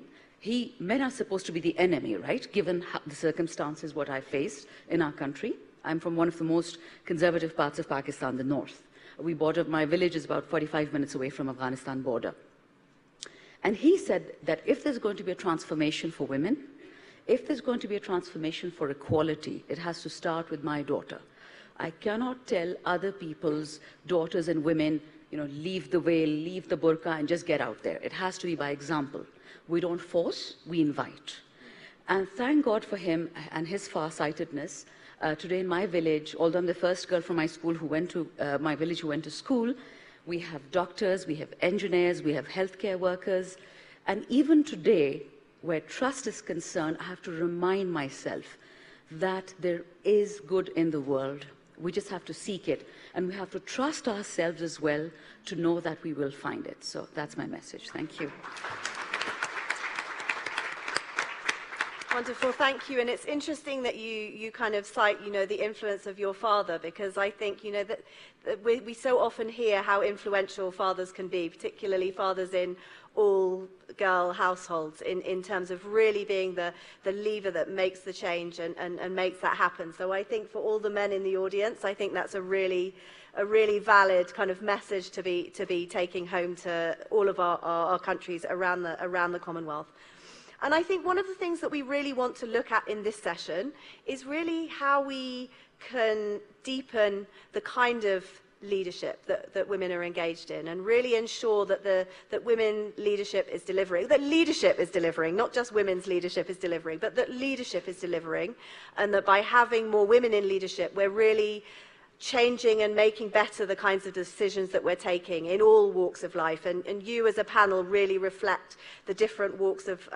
Men are supposed to be the enemy, right? Given the circumstances, what I faced in our country. I'm from one of the most conservative parts of Pakistan, the north. My village is about 45 minutes away from Afghanistan border. And he said that if there's going to be a transformation for women, if there's going to be a transformation for equality, it has to start with my daughter. I cannot tell other people's daughters and women, leave the veil, leave the burqa, and just get out there. It has to be by example. We don't force, we invite. And thank God for him and his far-sightedness. Today in my village, although I'm the first girl from my school who went to my village who went to school, we have doctors, we have engineers, we have healthcare workers. And even today, where trust is concerned, I have to remind myself that there is good in the world. We just have to seek it. And we have to trust ourselves as well to know that we will find it. So that's my message. Thank you. Wonderful, thank you. And it's interesting that you kind of cite, the influence of your father, because I think, that we so often hear how influential fathers can be, particularly fathers in all-girl households, in terms of really being the lever that makes the change and makes that happen. So I think for all the men in the audience, I think that's a really valid kind of message to be taking home to all of our countries around the Commonwealth. And I think one of the things that we really want to look at in this session is really how we can deepen the kind of leadership that women are engaged in, and really ensure that women leadership is delivering, that leadership is delivering, not just women's leadership is delivering, but that leadership is delivering, and that by having more women in leadership, we're really changing and making better the kinds of decisions that we're taking in all walks of life. And you as a panel really reflect the different walks of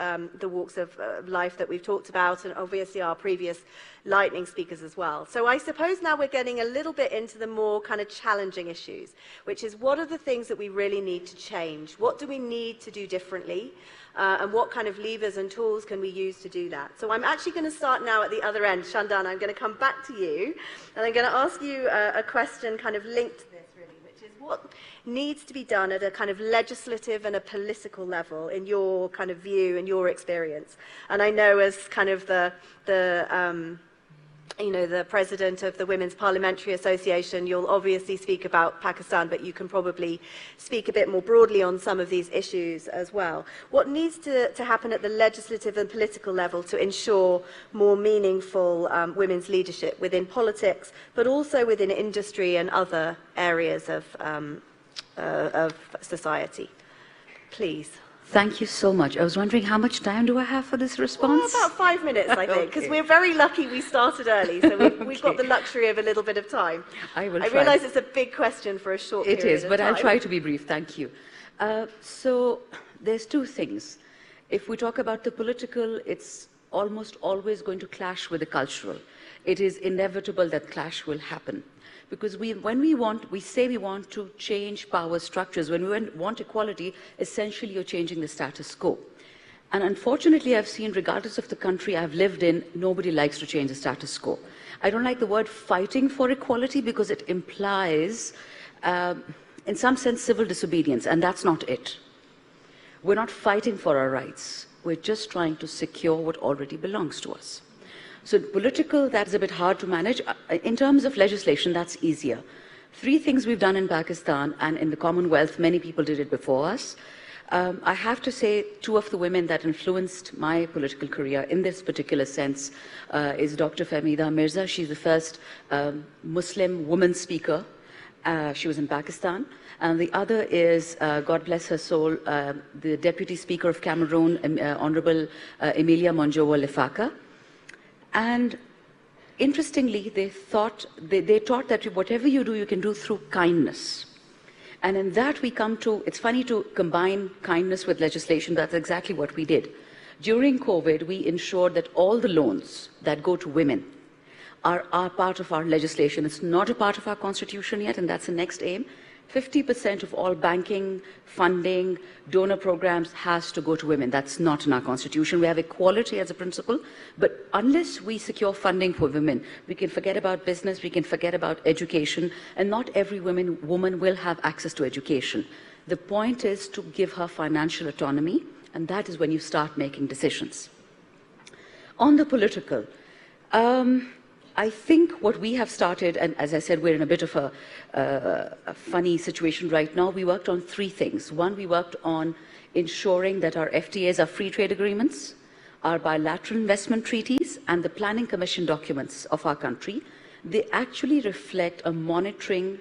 life that we've talked about, and obviously our previous lightning speakers as well. So I suppose now we're getting a little bit into the more kind of challenging issues, which is what are the things that we really need to change? What do we need to do differently? And what kind of levers and tools can we use to do that? So I'm actually going to start now at the other end. Shandan, I'm going to come back to you, and I'm going to ask you a question kind of linked to this, really, which is what needs to be done at a kind of legislative and a political level in your kind of view and your experience? And I know as kind of the president of the Women's Parliamentary Association, you'll obviously speak about Pakistan, but you can probably speak a bit more broadly on some of these issues as well. What needs to happen at the legislative and political level to ensure more meaningful women's leadership within politics, but also within industry and other areas of society? Please. Thank you so much. I was wondering, how much time do I have for this response? Well, about 5 minutes, I think, because we're very lucky we started early, so we've got the luxury of a little bit of time. I realise it's a big question for a short period of time. It is, but I'll try to be brief. Thank you. So there's two things. If we talk about the political, it's almost always going to clash with the cultural. It is inevitable that clash will happen. Because when we say we want to change power structures, when we want equality, essentially you're changing the status quo. And unfortunately, I've seen, regardless of the country I've lived in, nobody likes to change the status quo. I don't like the word fighting for equality because it implies, in some sense, civil disobedience, and that's not it. We're not fighting for our rights. We're just trying to secure what already belongs to us. So political, that's a bit hard to manage. In terms of legislation, that's easier. Three things we've done in Pakistan and in the Commonwealth, many people did it before us. I have to say, two of the women that influenced my political career in this particular sense is Dr. Fahmida Mirza. She's the first Muslim woman speaker. She was in Pakistan. And the other is, God bless her soul, the Deputy Speaker of Cameroon, Honorable Emilia Monjowa-Lefaka. And interestingly, they taught that whatever you do, you can do through kindness. And in that we come to, it's funny to combine kindness with legislation. That's exactly what we did. During COVID, we ensured that all the loans that go to women are part of our legislation. It's not a part of our constitution yet, and that's the next aim. 50% of all banking, funding, donor programs has to go to women. That's not in our constitution. We have equality as a principle, but unless we secure funding for women, we can forget about business, we can forget about education, and not every woman will have access to education. The point is to give her financial autonomy, and that is when you start making decisions. On the political, I think what we have started, and as I said, we're in a bit of a funny situation right now. We worked on three things. One, we worked on ensuring that our FTAs are free trade agreements, our bilateral investment treaties, and the planning commission documents of our country. They actually reflect a monitoring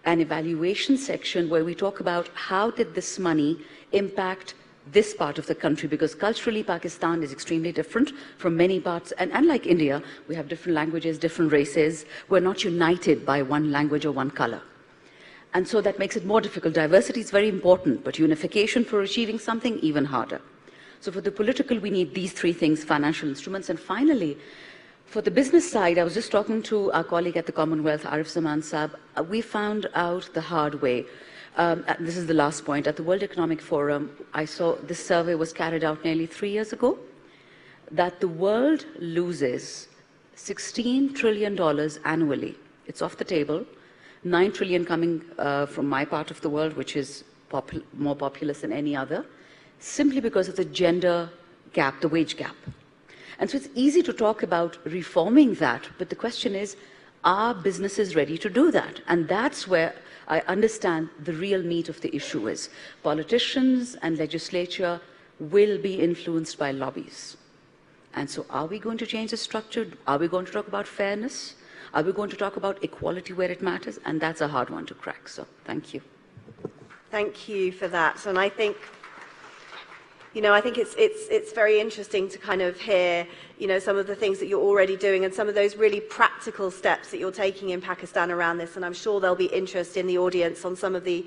and evaluation section where we talk about how did this money impact this part of the country, because culturally Pakistan is extremely different from many parts, and unlike India, we have different languages, different races. We're not united by one language or one color. And so that makes it more difficult. Diversity is very important, but unification for achieving something even harder. So for the political, we need these three things: financial instruments. And finally, for the business side, I was just talking to our colleague at the Commonwealth, Arif Zaman Saab. We found out the hard way. This is the last point. At the World Economic Forum, I saw this survey was carried out nearly 3 years ago, that the world loses $16 trillion annually. It's off the table. 9 trillion coming from my part of the world, which is more populous than any other, simply because of the gender gap, the wage gap. And so it's easy to talk about reforming that, but the question is, are businesses ready to do that? And that's where I understand the real meat of the issue is. Politicians and legislature will be influenced by lobbies. And so are we going to change the structure? Are we going to talk about fairness? Are we going to talk about equality where it matters? And that's a hard one to crack. So thank you. Thank you for that. And I think, I think it's very interesting to kind of hear, some of the things that you're already doing and some of those really practical steps that you're taking in Pakistan around this. And I'm sure there'll be interest in the audience on some of the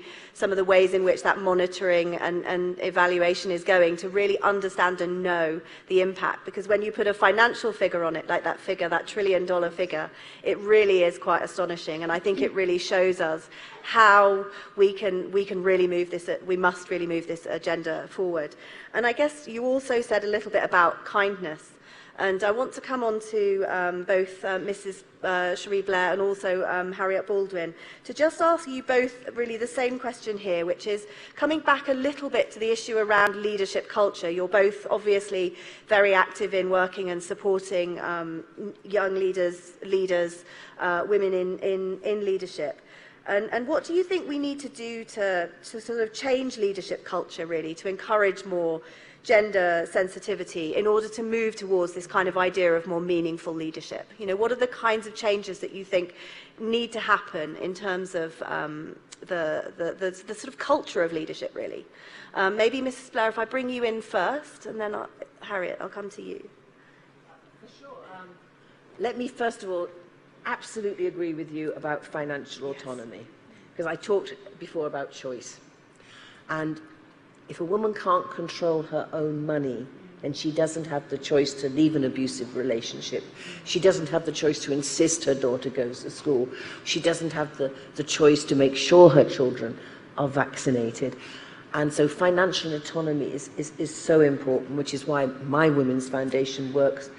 ways in which that monitoring and evaluation is going, to really understand and know the impact. Because when you put a financial figure on it, like that figure, that $1 trillion figure, it really is quite astonishing. And I think it really shows us how we can really move this, we must really move this agenda forward. And I guess you also said a little bit about kindness. And I want to come on to both Mrs. Cherie Blair and also Harriet Baldwin to just ask you both really the same question here, which is coming back a little bit to the issue around leadership culture. You're both obviously very active in working and supporting young leaders, women in leadership. And what do you think we need to do to sort of change leadership culture, really, to encourage more gender sensitivity in order to move towards this kind of idea of more meaningful leadership? What are the kinds of changes that you think need to happen in terms of the sort of culture of leadership, really? Maybe Mrs. Blair, if I bring you in first, and then Harriet, I'll come to you. For sure. Let me first of all absolutely agree with you about financial autonomy, because I talked before about choice. And if a woman can't control her own money, then she doesn't have the choice to leave an abusive relationship. She doesn't have the choice to insist her daughter goes to school. She doesn't have the choice to make sure her children are vaccinated. And so financial autonomy is so important, which is why my Women's Foundation works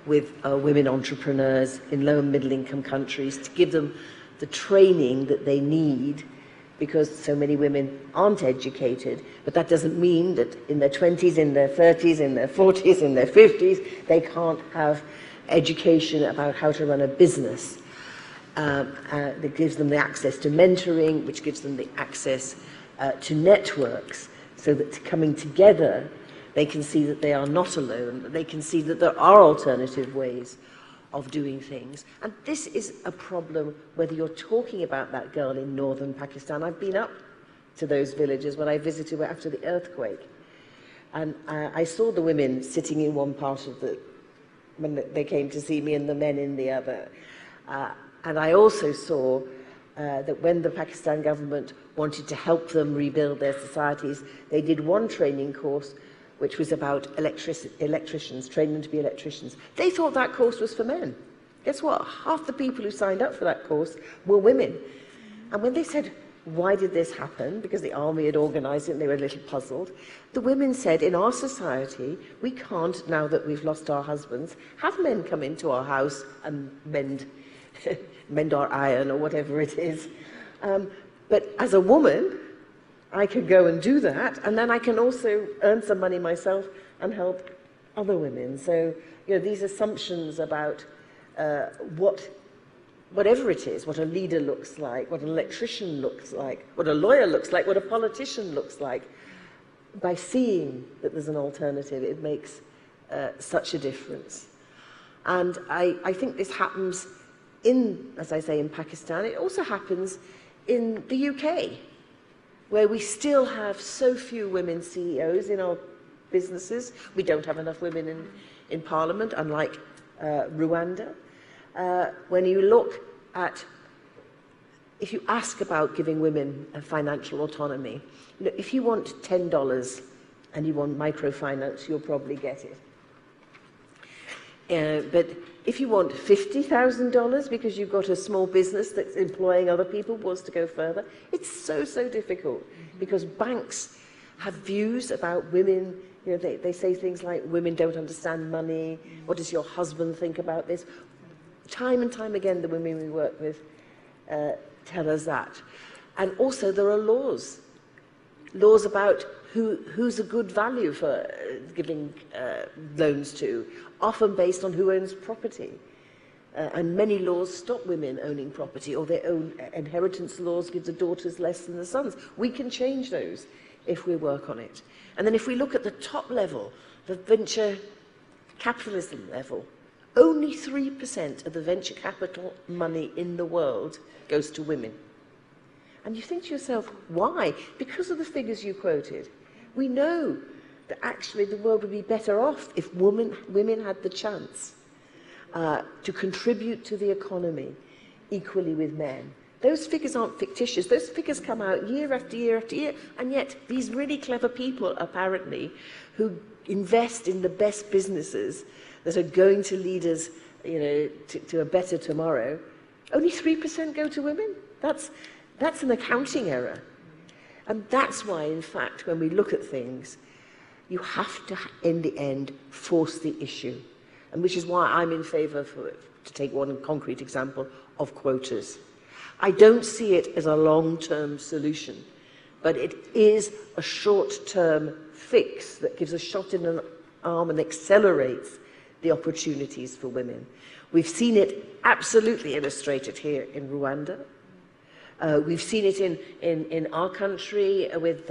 with women entrepreneurs in low and middle income countries to give them the training that they need, because so many women aren't educated. But that doesn't mean that in their 20s, in their 30s, in their 40s, in their 50s, they can't have education about how to run a business. That gives them the access to mentoring, which gives them the access to networks, so that coming together, they can see that they are not alone, that they can see that there are alternative ways of doing things. And this is a problem whether you're talking about that girl in northern Pakistan. I've been up to those villages when I visited after the earthquake. And I saw the women sitting in one part of when they came to see me, and the men in the other. And I also saw that when the Pakistan government wanted to help them rebuild their societies, they did one training course which was about electricians, training them to be electricians. They thought that course was for men. Guess what? Half the people who signed up for that course were women. And when they said, why did this happen? Because the army had organized it and they were a little puzzled. The women said, in our society, we can't, now that we've lost our husbands, have men come into our house and mend our iron or whatever it is. But as a woman, I can go and do that, and then I can also earn some money myself and help other women. So, these assumptions about whatever it is, what a leader looks like, what an electrician looks like, what a lawyer looks like, what a politician looks like, by seeing that there's an alternative, it makes such a difference. And I think this happens as I say, in Pakistan. It also happens in the UK, where we still have so few women CEOs in our businesses. We don't have enough women in Parliament, unlike Rwanda. When you look at, if you ask about giving women a financial autonomy, if you want $10 and you want microfinance, you'll probably get it. But if you want $50,000 because you've got a small business that's employing other people, wants to go further, it's so difficult, because banks have views about women. They say things like, women don't understand money. What does your husband think about this? Time and time again, the women we work with tell us that. And also there are laws about who's a good value for giving loans to, often based on who owns property. And many laws stop women owning property, or their own inheritance laws give the daughters less than the sons. We can change those if we work on it. And then if we look at the top level, the venture capitalism level, only 3% of the venture capital money in the world goes to women. And you think to yourself, why? Because of the figures you quoted. We know that actually the world would be better off if women had the chance to contribute to the economy equally with men. Those figures aren't fictitious. Those figures come out year after year after year, and yet these really clever people, apparently, who invest in the best businesses that are going to lead us, to a better tomorrow, only 3% go to women. That's an accounting error. And that's why, in fact, when we look at things, you have to, in the end, force the issue. And which is why I'm in favour, to take one concrete example, of quotas. I don't see it as a long-term solution, but it is a short-term fix that gives a shot in an arm and accelerates the opportunities for women. We've seen it absolutely illustrated here in Rwanda. We've seen it in our country with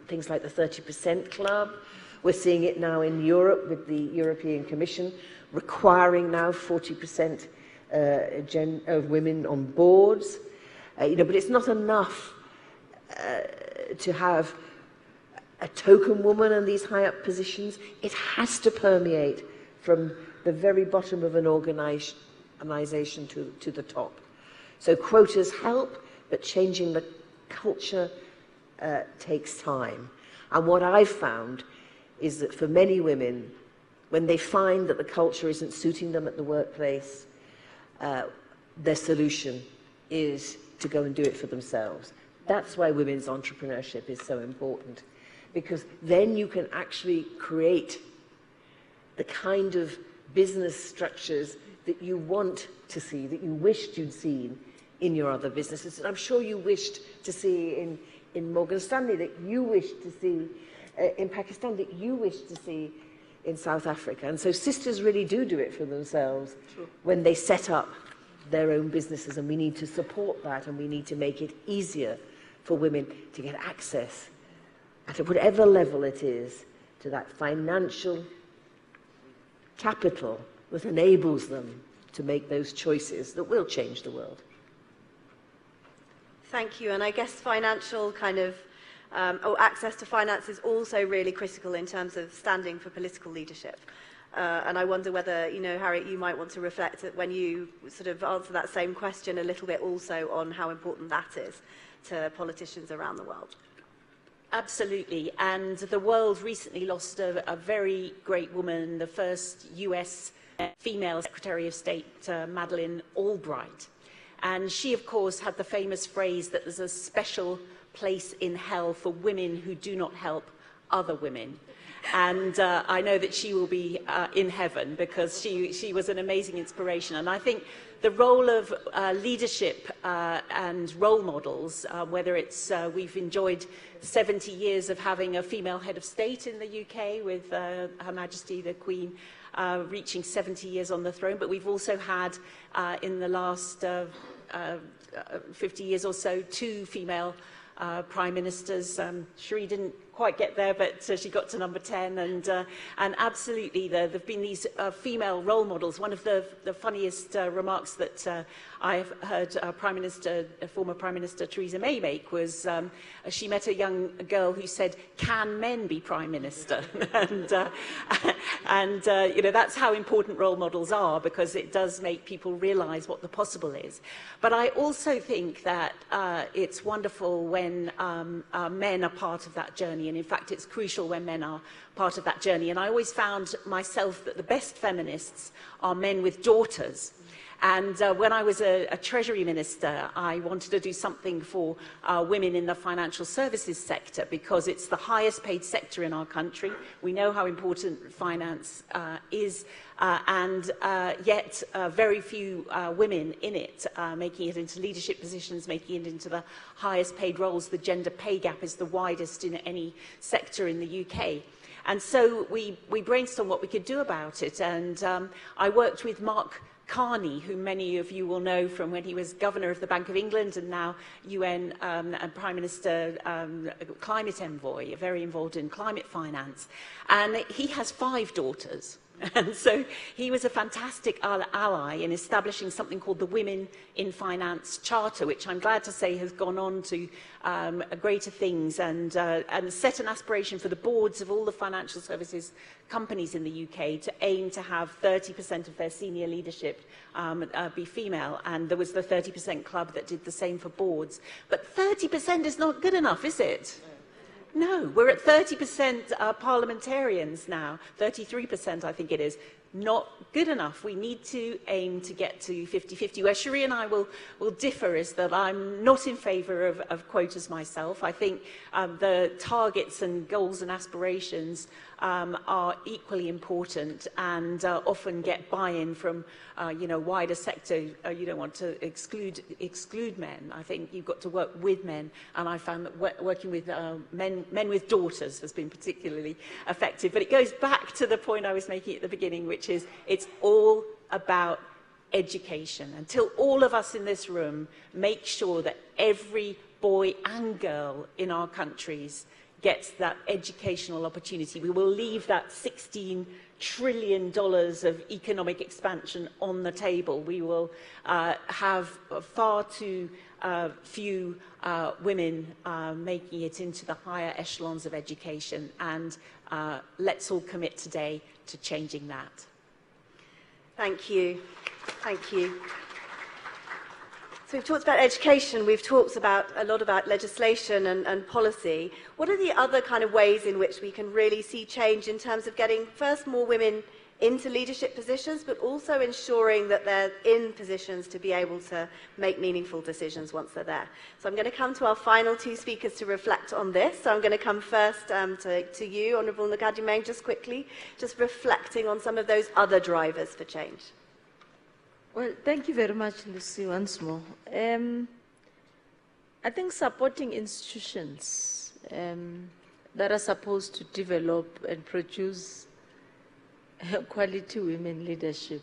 things like the 30% Club. We're seeing it now in Europe with the European Commission requiring now 40% of women on boards. But it's not enough to have a token woman in these high-up positions. It has to permeate from the very bottom of an organisation to the top. So quotas help, but changing the culture takes time. And what I've found is that for many women, when they find that the culture isn't suiting them at the workplace, their solution is to go and do it for themselves. That's why women's entrepreneurship is so important, because then you can actually create the kind of business structures that you want to see, that you wished you'd seen in your other businesses. And I'm sure you wished to see in Morgan Stanley, that you wished to see in Pakistan, that you wished to see in South Africa. And so sisters really do it for themselves when they set up their own businesses, and we need to support that, and we need to make it easier for women to get access at whatever level it is to that financial capital that enables them to make those choices that will change the world. Thank you. And I guess financial access to finance is also really critical in terms of standing for political leadership. And I wonder whether, Harriet, you might want to reflect when you sort of answer that same question a little bit also on how important that is to politicians around the world. Absolutely. And the world recently lost a very great woman, the first US female Secretary of State, Madeleine Albright. And she, of course, had the famous phrase that there's a special place in hell for women who do not help other women. And I know that she will be in heaven, because she was an amazing inspiration. And I think the role of leadership and role models, whether it's we've enjoyed 70 years of having a female head of state in the UK with Her Majesty the Queen reaching 70 years on the throne, but we've also had in the last 50 years or so 2 female prime ministers. Cherie didn't quite get there, but she got to number 10, and absolutely there have been these female role models. One of the funniest remarks that I have heard former Prime Minister Theresa May make was she met a young girl who said, "Can men be Prime Minister?" and that's how important role models are, because it does make people realise what the possible is. But I also think that it's wonderful when men are part of that journey. And in fact, it's crucial when men are part of that journey. And I always found myself that the best feminists are men with daughters. And when I was a Treasury Minister, I wanted to do something for women in the financial services sector, because it's the highest paid sector in our country. We know how important finance is, and yet very few women in it, making it into leadership positions, making it into the highest paid roles. The gender pay gap is the widest in any sector in the UK. And so we brainstormed what we could do about it. And I worked with Mark Carney, who many of you will know from when he was Governor of the Bank of England and now UN and Prime Minister Climate Envoy, very involved in climate finance. And he has 5 daughters. And so he was a fantastic ally in establishing something called the Women in Finance Charter, which I'm glad to say has gone on to greater things and set an aspiration for the boards of all the financial services companies in the UK to aim to have 30% of their senior leadership be female. And there was the 30% Club that did the same for boards. But 30% is not good enough, is it? No, we're at 30% parliamentarians now, 33% I think it is. Not good enough. We need to aim to get to 50-50. Where Cherie and I will differ is that I'm not in favour of quotas myself. I think the targets and goals and aspirations are equally important and often get buy-in from wider sector. You don't want to exclude men. I think you've got to work with men, and I found that working with men with daughters has been particularly effective. But it goes back to the point I was making at the beginning, which is it's all about education. Until all of us in this room make sure that every boy and girl in our countries gets that educational opportunity, we will leave that $16 trillion of economic expansion on the table. We will have far too few women making it into the higher echelons of education, and let's all commit today to changing that. Thank you. Thank you. So we've talked about education, we've talked a lot about legislation and policy. What are the other kind of ways in which we can really see change in terms of getting, first, more women into leadership positions, but also ensuring that they're in positions to be able to make meaningful decisions once they're there? So I'm going to come to our final two speakers to reflect on this. So I'm going to come first to you, Honourable Nkadimeng, just quickly, just reflecting on some of those other drivers for change. Well, thank you very much, Lucy, once more. I think supporting institutions that are supposed to develop and produce quality women leadership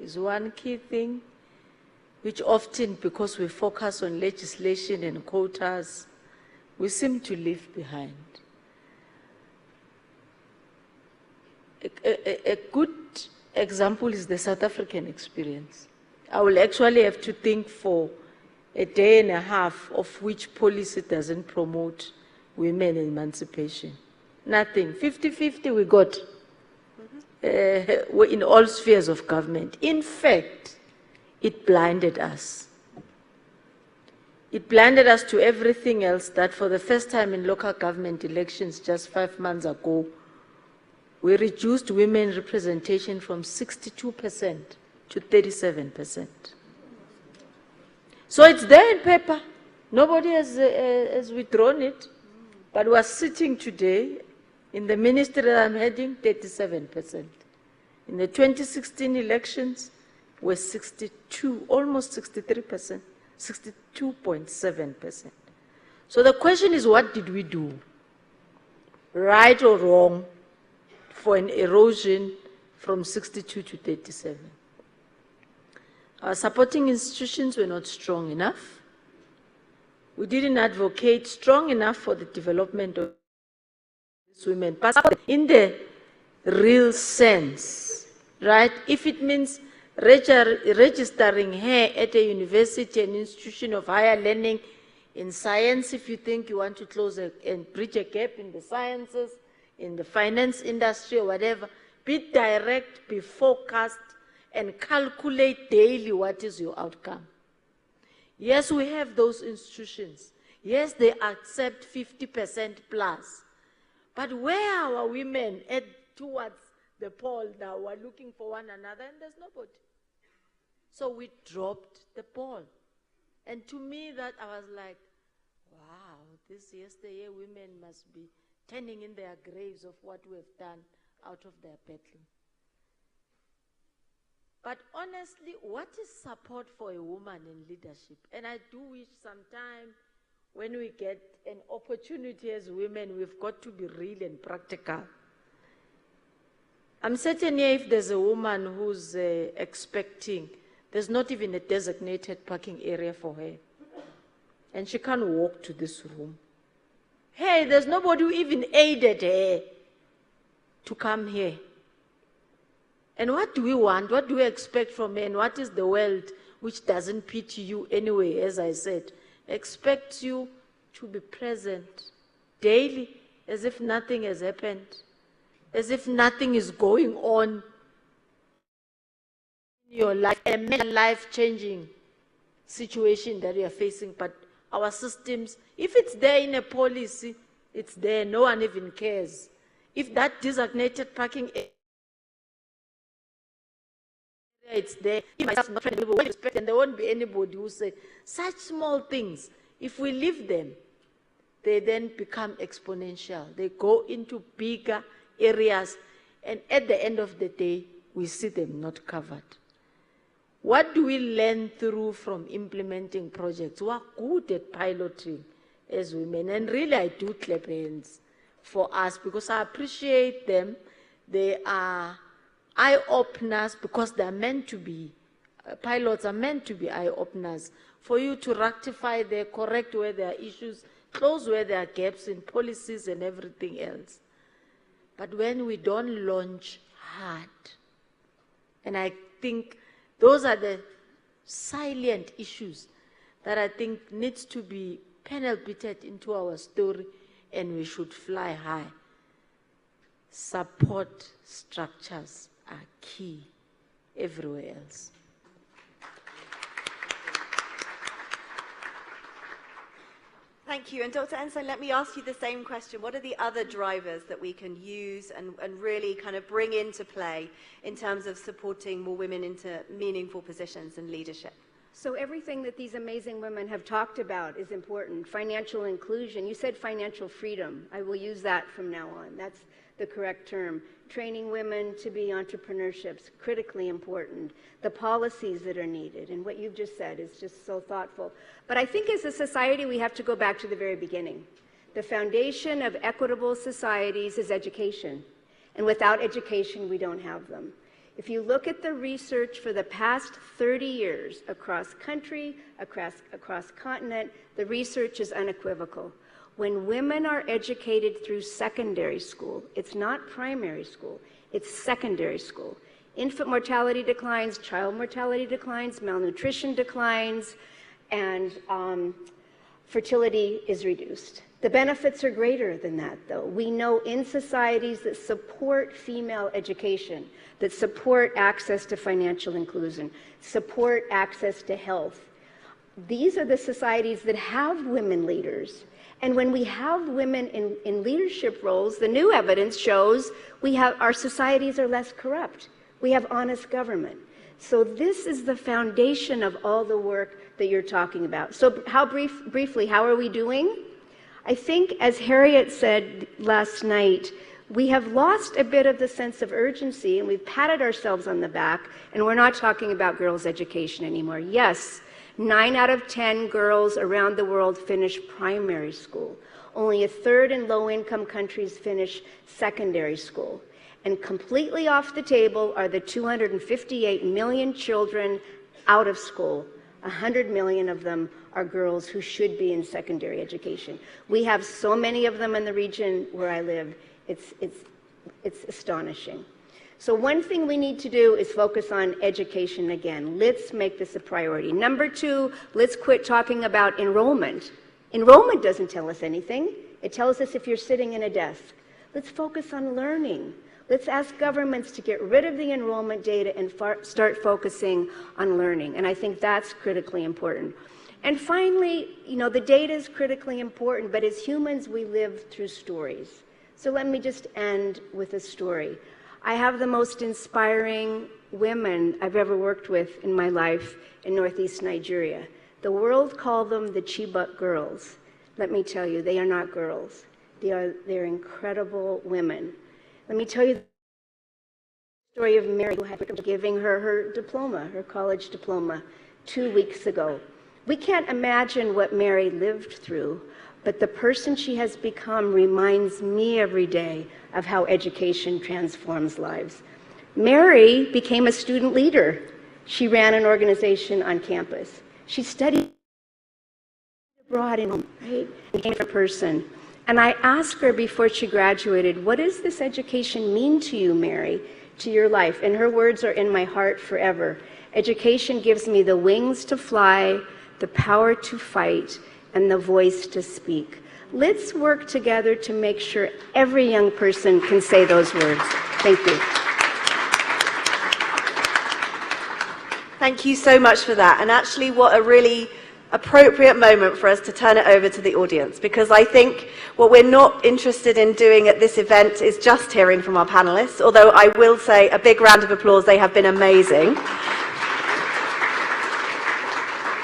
is one key thing, which often, because we focus on legislation and quotas, we seem to leave behind. A good example is the South African experience. I will actually have to think for a day and a half of which policy doesn't promote women emancipation. Nothing. 50-50 we got in all spheres of government. In fact, it blinded us. It blinded us to everything else that for the first time in local government elections just 5 months ago, we reduced women representation from 62% to 37%. So it's there in paper. Nobody has withdrawn it. But we are sitting today in the ministry that I'm heading, 37%. In the 2016 elections, we're 62, almost 63%, 62.7%. So the question is, what did we do? Right or wrong for an erosion from 62 to 37? Our supporting institutions were not strong enough. We didn't advocate strong enough for the development of women in the real sense, right? If it means registering her at a university, an institution of higher learning in science, if you think you want to close and bridge a gap in the sciences, in the finance industry or whatever, be direct, be focused, and calculate daily what is your outcome. Yes, we have those institutions. Yes, they accept 50% plus. But where are our women towards the pole now? We're looking for one another and there's nobody. So we dropped the ball. And to me, that I was like, wow, this yesteryear women must be turning in their graves of what we have done out of their battling. But honestly, what is support for a woman in leadership? And I do wish sometime when we get an opportunity as women, we've got to be real and practical. I'm certain here if there's a woman who's expecting, there's not even a designated parking area for her. And she can't walk to this room. Hey, there's nobody who even aided her to come here. And what do we want? What do we expect from men? What is the world which doesn't pity you anyway, as I said, expects you to be present daily, as if nothing has happened, as if nothing is going on in your life, a life-changing situation that you are facing. But our systems, if it's there in a policy, it's there, no one even cares. If that designated parking area, it's there, if myself not friendly, we expect, and there won't be anybody who say such small things. If we leave them, they then become exponential. They go into bigger areas, and at the end of the day, we see them not covered. What do we learn through from implementing projects? We are good at piloting as women, and really I do clap hands for us because I appreciate them. They are eye-openers because they are meant to be, pilots are meant to be eye-openers for you to rectify there, correct where there are issues, close where there are gaps in policies and everything else. But when we don't launch hard, and I think those are the salient issues that I think needs to be panel-beated into our story, and we should fly high. Support structures are key everywhere else. Thank you. And Dr. Ensign, let me ask you the same question. What are the other drivers that we can use and really kind of bring into play in terms of supporting more women into meaningful positions in leadership? So everything that these amazing women have talked about is important. Financial inclusion. You said financial freedom. I will use that from now on. That's the correct term. Training women to be entrepreneurships, critically important. The policies that are needed, and what you've just said is just so thoughtful. But I think as a society, we have to go back to the very beginning. The foundation of equitable societies is education. And without education, we don't have them. If you look at the research for the past 30 years across country, across continent, the research is unequivocal. When women are educated through secondary school, it's not primary school, it's secondary school. Infant mortality declines, child mortality declines, malnutrition declines, and fertility is reduced. The benefits are greater than that, though. We know in societies that support female education, that support access to financial inclusion, support access to health, these are the societies that have women leaders. And when we have women in leadership roles, the new evidence shows our societies are less corrupt. We have honest government. So this is the foundation of all the work that you're talking about. So briefly, how are we doing? I think, as Harriet said last night, we have lost a bit of the sense of urgency, and we've patted ourselves on the back, and we're not talking about girls' education anymore. Yes, 9 out of 10 girls around the world finish primary school. Only a third in low-income countries finish secondary school. And completely off the table are the 258 million children out of school. 100 million of them are girls who should be in secondary education. We have so many of them in the region where I live. It's astonishing. So one thing we need to do is focus on education again. Let's make this a priority. Number 2, let's quit talking about enrollment. Enrollment doesn't tell us anything. It tells us if you're sitting in a desk. Let's focus on learning. Let's ask governments to get rid of the enrollment data and start focusing on learning. And I think that's critically important. And finally, the data is critically important, but as humans, we live through stories. So let me just end with a story. I have the most inspiring women I've ever worked with in my life in Northeast Nigeria. The world called them the Chibok girls. Let me tell you, they are not girls. They're incredible women. Let me tell you the story of Mary, who had giving her diploma, her college diploma, 2 weeks ago. We can't imagine what Mary lived through, but the person she has become reminds me every day of how education transforms lives. Mary became a student leader. She ran an organization on campus. She studied abroad in home, right? Became a person. And I asked her before she graduated, what does this education mean to you, Mary? to your life, and her words are in my heart forever. Education gives me the wings to fly, the power to fight, and the voice to speak. Let's work together to make sure every young person can say those words. Thank you. Thank you so much for that. And actually, what a really appropriate moment for us to turn it over to the audience, because I think what we're not interested in doing at this event is just hearing from our panelists, although I will say a big round of applause, they have been amazing.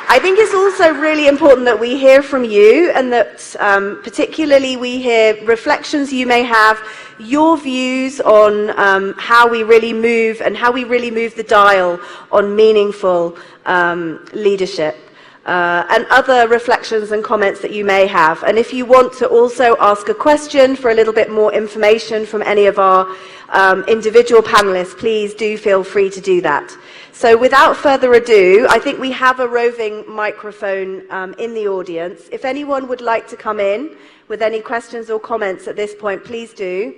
I think it's also really important that we hear from you, and that particularly we hear reflections you may have, your views on how we really move and how we really move the dial on meaningful leadership. And other reflections and comments that you may have. And if you want to also ask a question for a little bit more information from any of our individual panelists, please do feel free to do that. So without further ado, I think we have a roving microphone in the audience. If anyone would like to come in with any questions or comments at this point, please do.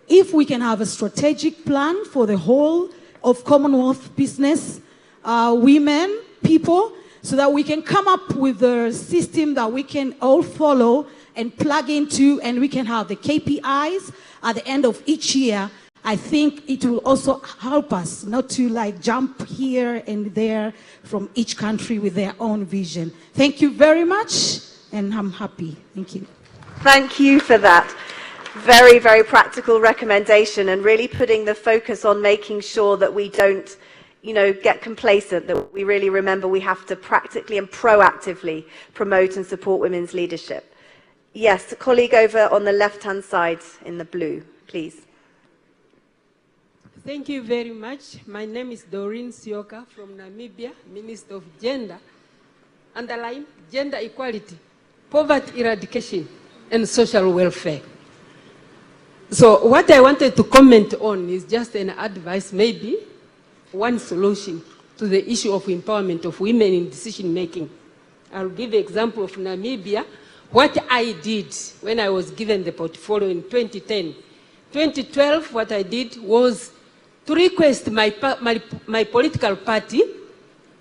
If we can have a strategic plan for the whole of Commonwealth business, women, people, so that we can come up with a system that we can all follow and plug into, and we can have the KPIs at the end of each year, I think it will also help us not to like jump here and there from each country with their own vision. Thank you very much, and I'm happy. Thank you. Thank you for that. Very, very practical recommendation, and really putting the focus on making sure that we don't, get complacent, that we really remember we have to practically and proactively promote and support women's leadership. Yes, a colleague over on the left-hand side in the blue, please. Thank you very much. My name is Doreen Sioka from Namibia, Minister of Gender. Underline gender equality, poverty eradication, and social welfare. So what I wanted to comment on is just an advice, maybe one solution to the issue of empowerment of women in decision making. I'll give the example of Namibia. What I did when I was given the portfolio in 2010. 2012, what I did was to request my political party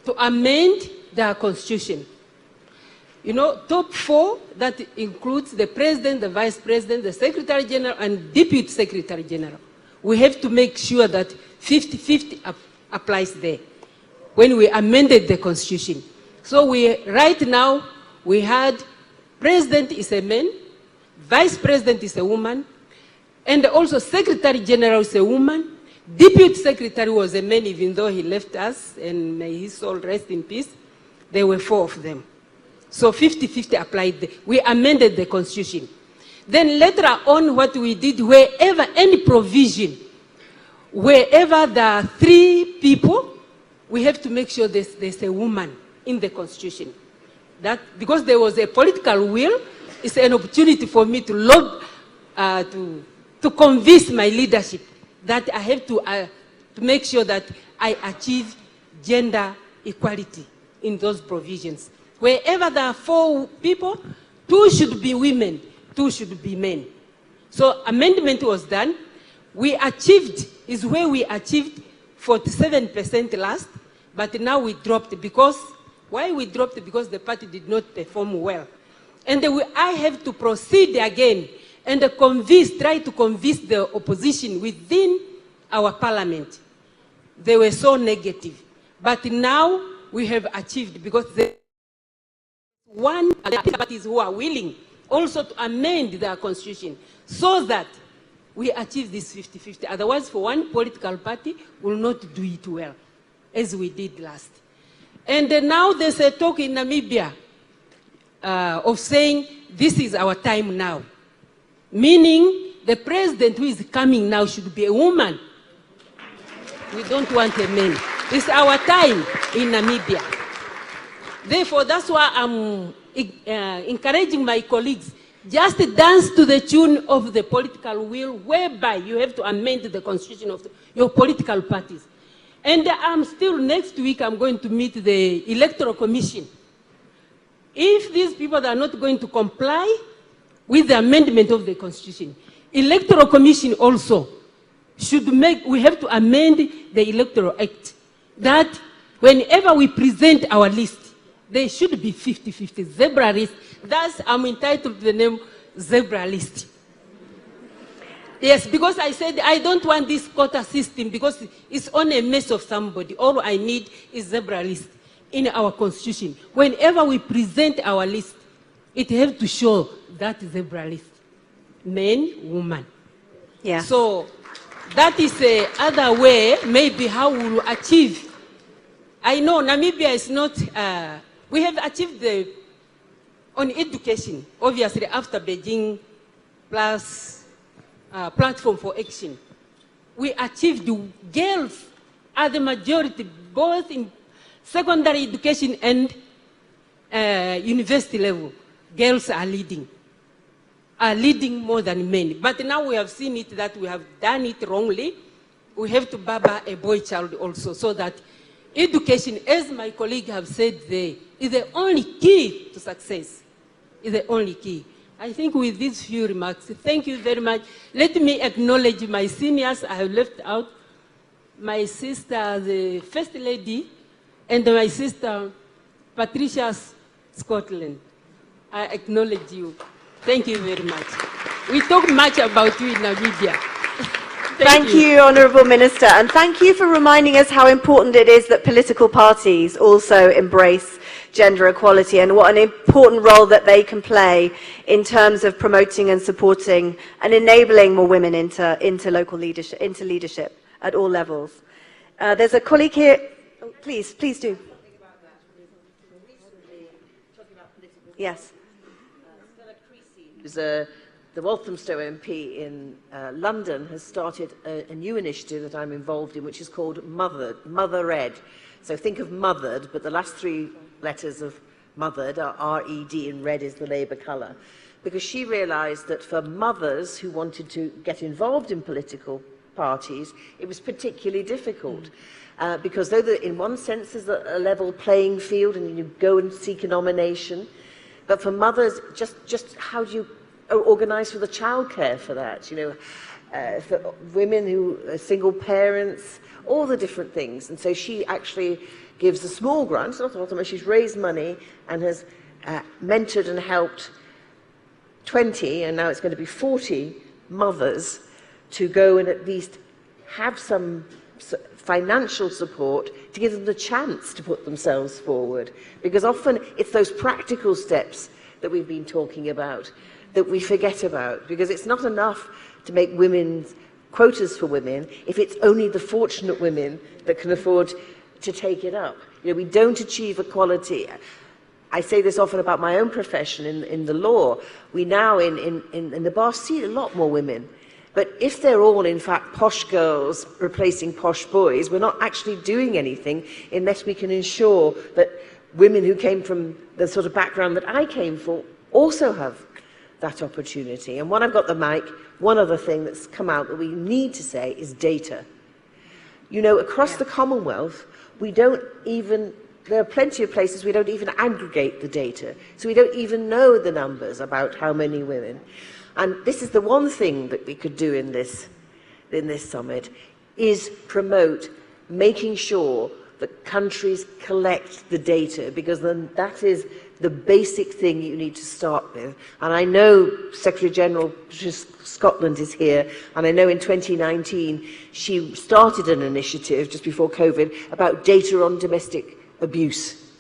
to amend their constitution. Top 4, that includes the president, the vice president, the secretary general, and deputy secretary general. We have to make sure that 50-50 applies there when we amended the constitution. So right now, we had president is a man, vice president is a woman, and also secretary general is a woman, deputy secretary was a man, even though he left us, and may his soul rest in peace. There were 4 of them. So 50-50 applied. We amended the constitution. Then later on, what we did, wherever any provision, wherever there are 3 people, we have to make sure there's a woman in the constitution. That, because there was a political will, it's an opportunity for me to convince my leadership that I have to make sure that I achieve gender equality in those provisions. Wherever there are 4 people, 2 should be women, 2 should be men. So amendment was done. We achieved, is where we achieved 47% last, but now we dropped because, why we dropped? Because the party did not perform well. And I have to proceed again and try to convince the opposition within our parliament. They were so negative. But now we have achieved, because one of the parties who are willing also to amend their constitution so that we achieve this 50-50. Otherwise, for one political party, will not do it well, as we did last. And now there's a talk in Namibia of saying, this is our time now. Meaning, the president who is coming now should be a woman. We don't want a man. It's our time in Namibia. Therefore, that's why I'm encouraging my colleagues. just dance to the tune of the political will, whereby you have to amend the constitution of your political parties. And next week, I'm going to meet the Electoral Commission. If these people are not going to comply with the amendment of the constitution, Electoral Commission also we have to amend the Electoral Act, that whenever we present our list, they should be 50-50, zebra list. Thus, I'm entitled to the name zebra list. Yes, because I said I don't want this quota system because it's on a mess of somebody. All I need is zebra list in our constitution. Whenever we present our list, it has to show that zebra list. Men, woman. Yeah. So that is the other way, maybe how we will achieve. I know Namibia is not, we have achieved on education, obviously after Beijing plus platform for action. We achieved the girls are the majority, both in secondary education and university level. Girls are leading more than men. But now we have seen it that we have done it wrongly. We have to baba a boy child also, so that education, as my colleague have said there, is the only key to success. Is the only key. I think with these few remarks, thank you very much. Let me acknowledge my seniors I have left out. My sister, the First Lady, and my sister, Patricia Scotland. I acknowledge you. Thank you very much. We talk much about you in Namibia. Thank you, Honourable Minister, and thank you for reminding us how important it is that political parties also embrace gender equality and what an important role that they can play in terms of promoting and supporting and enabling more women into local leadership, into leadership at all levels. There's a colleague here. Oh, please do. Yes. Who's the Walthamstow MP in London has started a new initiative that I'm involved in, which is called Mother Ed. So think of mothered, but the last three letters of mothered are R-E-D, and red is the Labour colour. Because she realised that for mothers who wanted to get involved in political parties, it was particularly difficult. Because though in one sense there's a level playing field and you go and seek a nomination, but for mothers, just how do you organise for the childcare for that? You know, for women who are single parents, all the different things. And so she actually gives a small grant, it's not a lot of money, she's raised money and has mentored and helped 20, and now it's going to be 40 mothers to go and at least have some financial support to give them the chance to put themselves forward. Because often it's those practical steps that we've been talking about that we forget about. Because it's not enough to make women's quotas for women if it's only the fortunate women that can afford to take it up. You know, we don't achieve equality. I say this often about my own profession in the law. We now in the bar see a lot more women. But if they're all, in fact, posh girls replacing posh boys, we're not actually doing anything unless we can ensure that women who came from the sort of background that I came from also have that opportunity. And when I've got the mic, one other thing that's come out that we need to say is data. You know, across the Commonwealth, there are plenty of places we don't even aggregate the data. So we don't even know the numbers about how many women. And this is the one thing that we could do in this summit, is promote making sure that countries collect the data, because then that is the basic thing you need to start with. And I know Secretary General Scotland is here, and I know in 2019 she started an initiative just before COVID about data on domestic abuse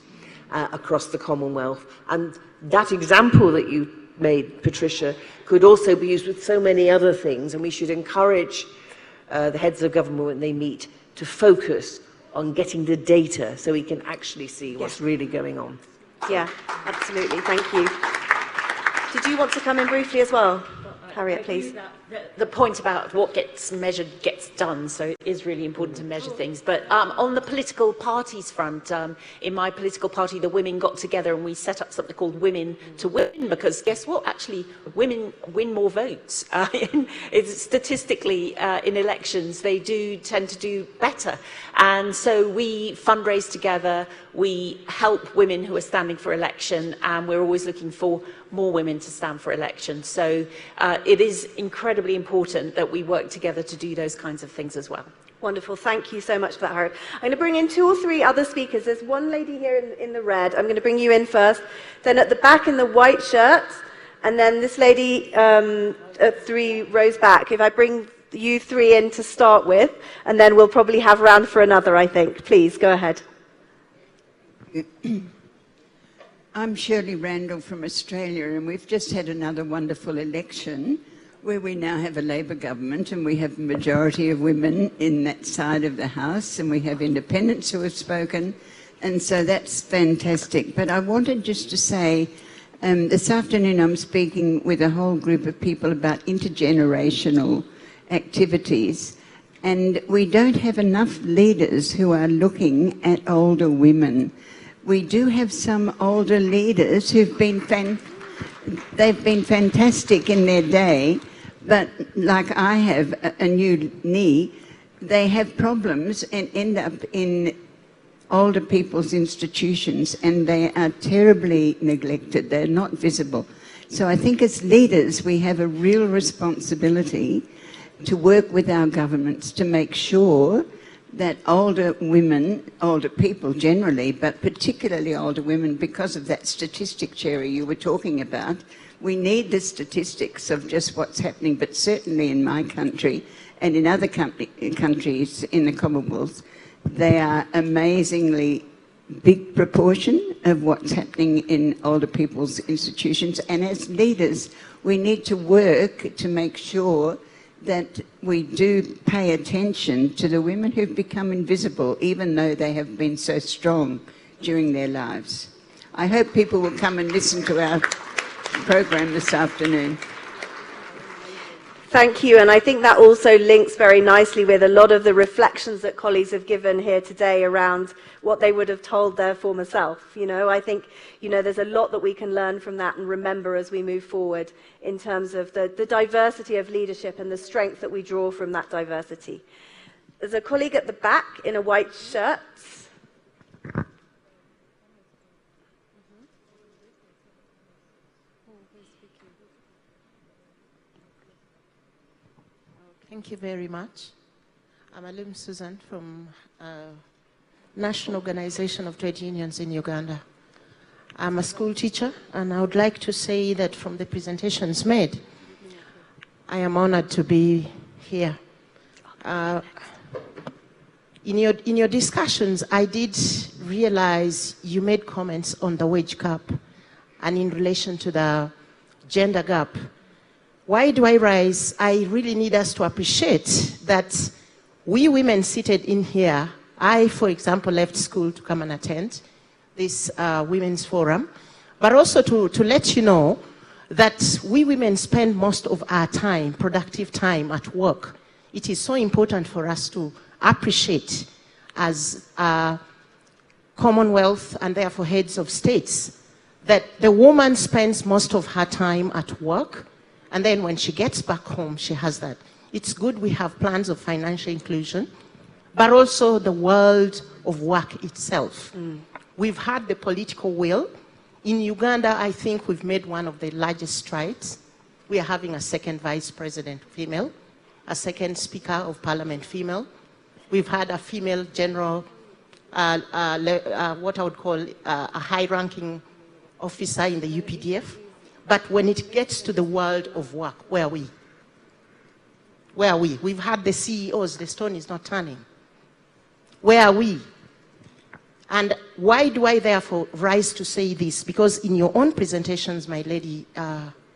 across the Commonwealth. And that example that you made, Patricia, could also be used with so many other things, and we should encourage the heads of government when they meet to focus on getting the data so we can actually see what's really going on. Yeah, absolutely. Thank you. Did you want to come in briefly as well? Harriet, please. The point about what gets measured gets done, so it is really important to measure things. But on the political parties front, in my political party, the women got together and we set up something called Women to Win, because guess what? Actually, women win more votes. Statistically, in elections, they do tend to do better. And so we fundraise together, we help women who are standing for election, and we're always looking for more women to stand for election. So it is incredibly important that we work together to do those kinds of things as well. Wonderful. Thank you so much for that, Harriet. I'm going to bring in 2 or 3 other speakers. There's one lady here in the red. I'm going to bring you in first. Then at the back in the white shirt. And then this lady 3 rows back. If I bring you 3 in to start with, and then we'll probably have round for another, I think. Please, go ahead. I'm Shirley Randall from Australia, and we've just had another wonderful election where we now have a Labor government and we have a majority of women in that side of the House, and we have independents who have spoken, and so that's fantastic. But I wanted just to say, this afternoon I'm speaking with a whole group of people about intergenerational activities, and we don't have enough leaders who are looking at older women. We do have some older leaders who've been they've been fantastic in their day, but like I have a new knee, they have problems and end up in older people's institutions, and they are terribly neglected. They're not visible. So I think as leaders we have a real responsibility to work with our governments to make sure that older women, older people generally, but particularly older women, because of that statistic, Cherry, you were talking about, we need the statistics of just what's happening, but certainly in my country and in other countries in the Commonwealth, they are amazingly big proportion of what's happening in older people's institutions. And as leaders, we need to work to make sure that we do pay attention to the women who've become invisible, even though they have been so strong during their lives. I hope people will come and listen to our program this afternoon. Thank you, and I think that also links very nicely with a lot of the reflections that colleagues have given here today around what they would have told their former self. You know, I think, you know, there's a lot that we can learn from that and remember as we move forward in terms of the diversity of leadership and the strength that we draw from that diversity. There's a colleague at the back in a white shirt. Thank you very much. I'm Alim Susan from National Organization of Trade Unions in Uganda. I'm a school teacher, and I would like to say that from the presentations made, I am honored to be here. In your discussions, I did realize you made comments on the wage gap and in relation to the gender gap. Why do I rise? I really need us to appreciate that we women seated in here, I, for example, left school to come and attend this women's forum, but also to let you know that we women spend most of our time, productive time at work. It is so important for us to appreciate as Commonwealth and therefore heads of states that the woman spends most of her time at work, and then when she gets back home, she has that. It's good we have plans of financial inclusion, but also the world of work itself. We've had the political will. In Uganda, I think we've made one of the largest strides. We are having a second vice president female, a second speaker of parliament female. We've had a female general, what I would call a high-ranking officer in the UPDF. But when it gets to the world of work, where are we? Where are we? We've had the CEOs, the stone is not turning. Where are we? And why do I therefore rise to say this? Because in your own presentations, my lady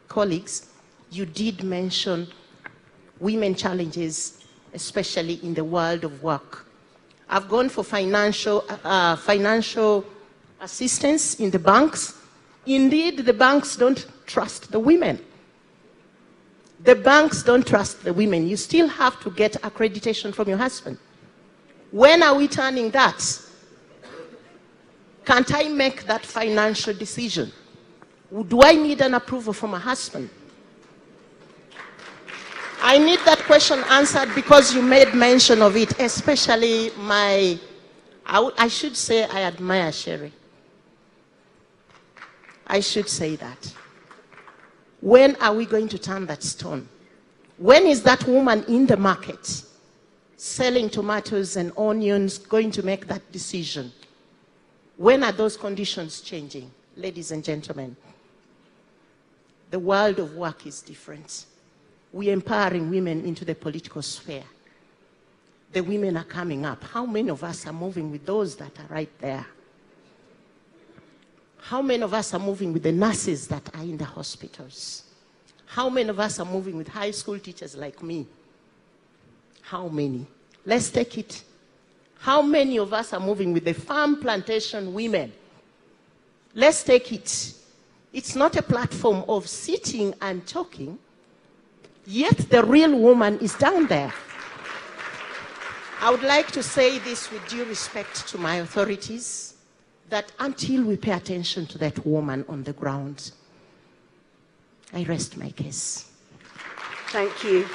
colleagues, you did mention women challenges, especially in the world of work. I've gone for financial assistance in the banks. Indeed, the banks don't trust the women. The banks don't trust the women. You still have to get accreditation from your husband. When are we turning that? Can't I make that financial decision? Do I need an approval from my husband? I need that question answered because you made mention of it, especially I should say I admire Sherry. I should say that. When are we going to turn that stone? When is that woman in the market selling tomatoes and onions going to make that decision? When are those conditions changing? Ladies and gentlemen, the world of work is different. We're empowering women into the political sphere. The women are coming up. How many of us are moving with those that are right there? How many of us are moving with the nurses that are in the hospitals? How many of us are moving with high school teachers like me? How many? Let's take it. How many of us are moving with the farm plantation women? Let's take it. It's not a platform of sitting and talking, yet the real woman is down there. I would like to say this with due respect to my authorities, that until we pay attention to that woman on the ground, I rest my case. Thank you.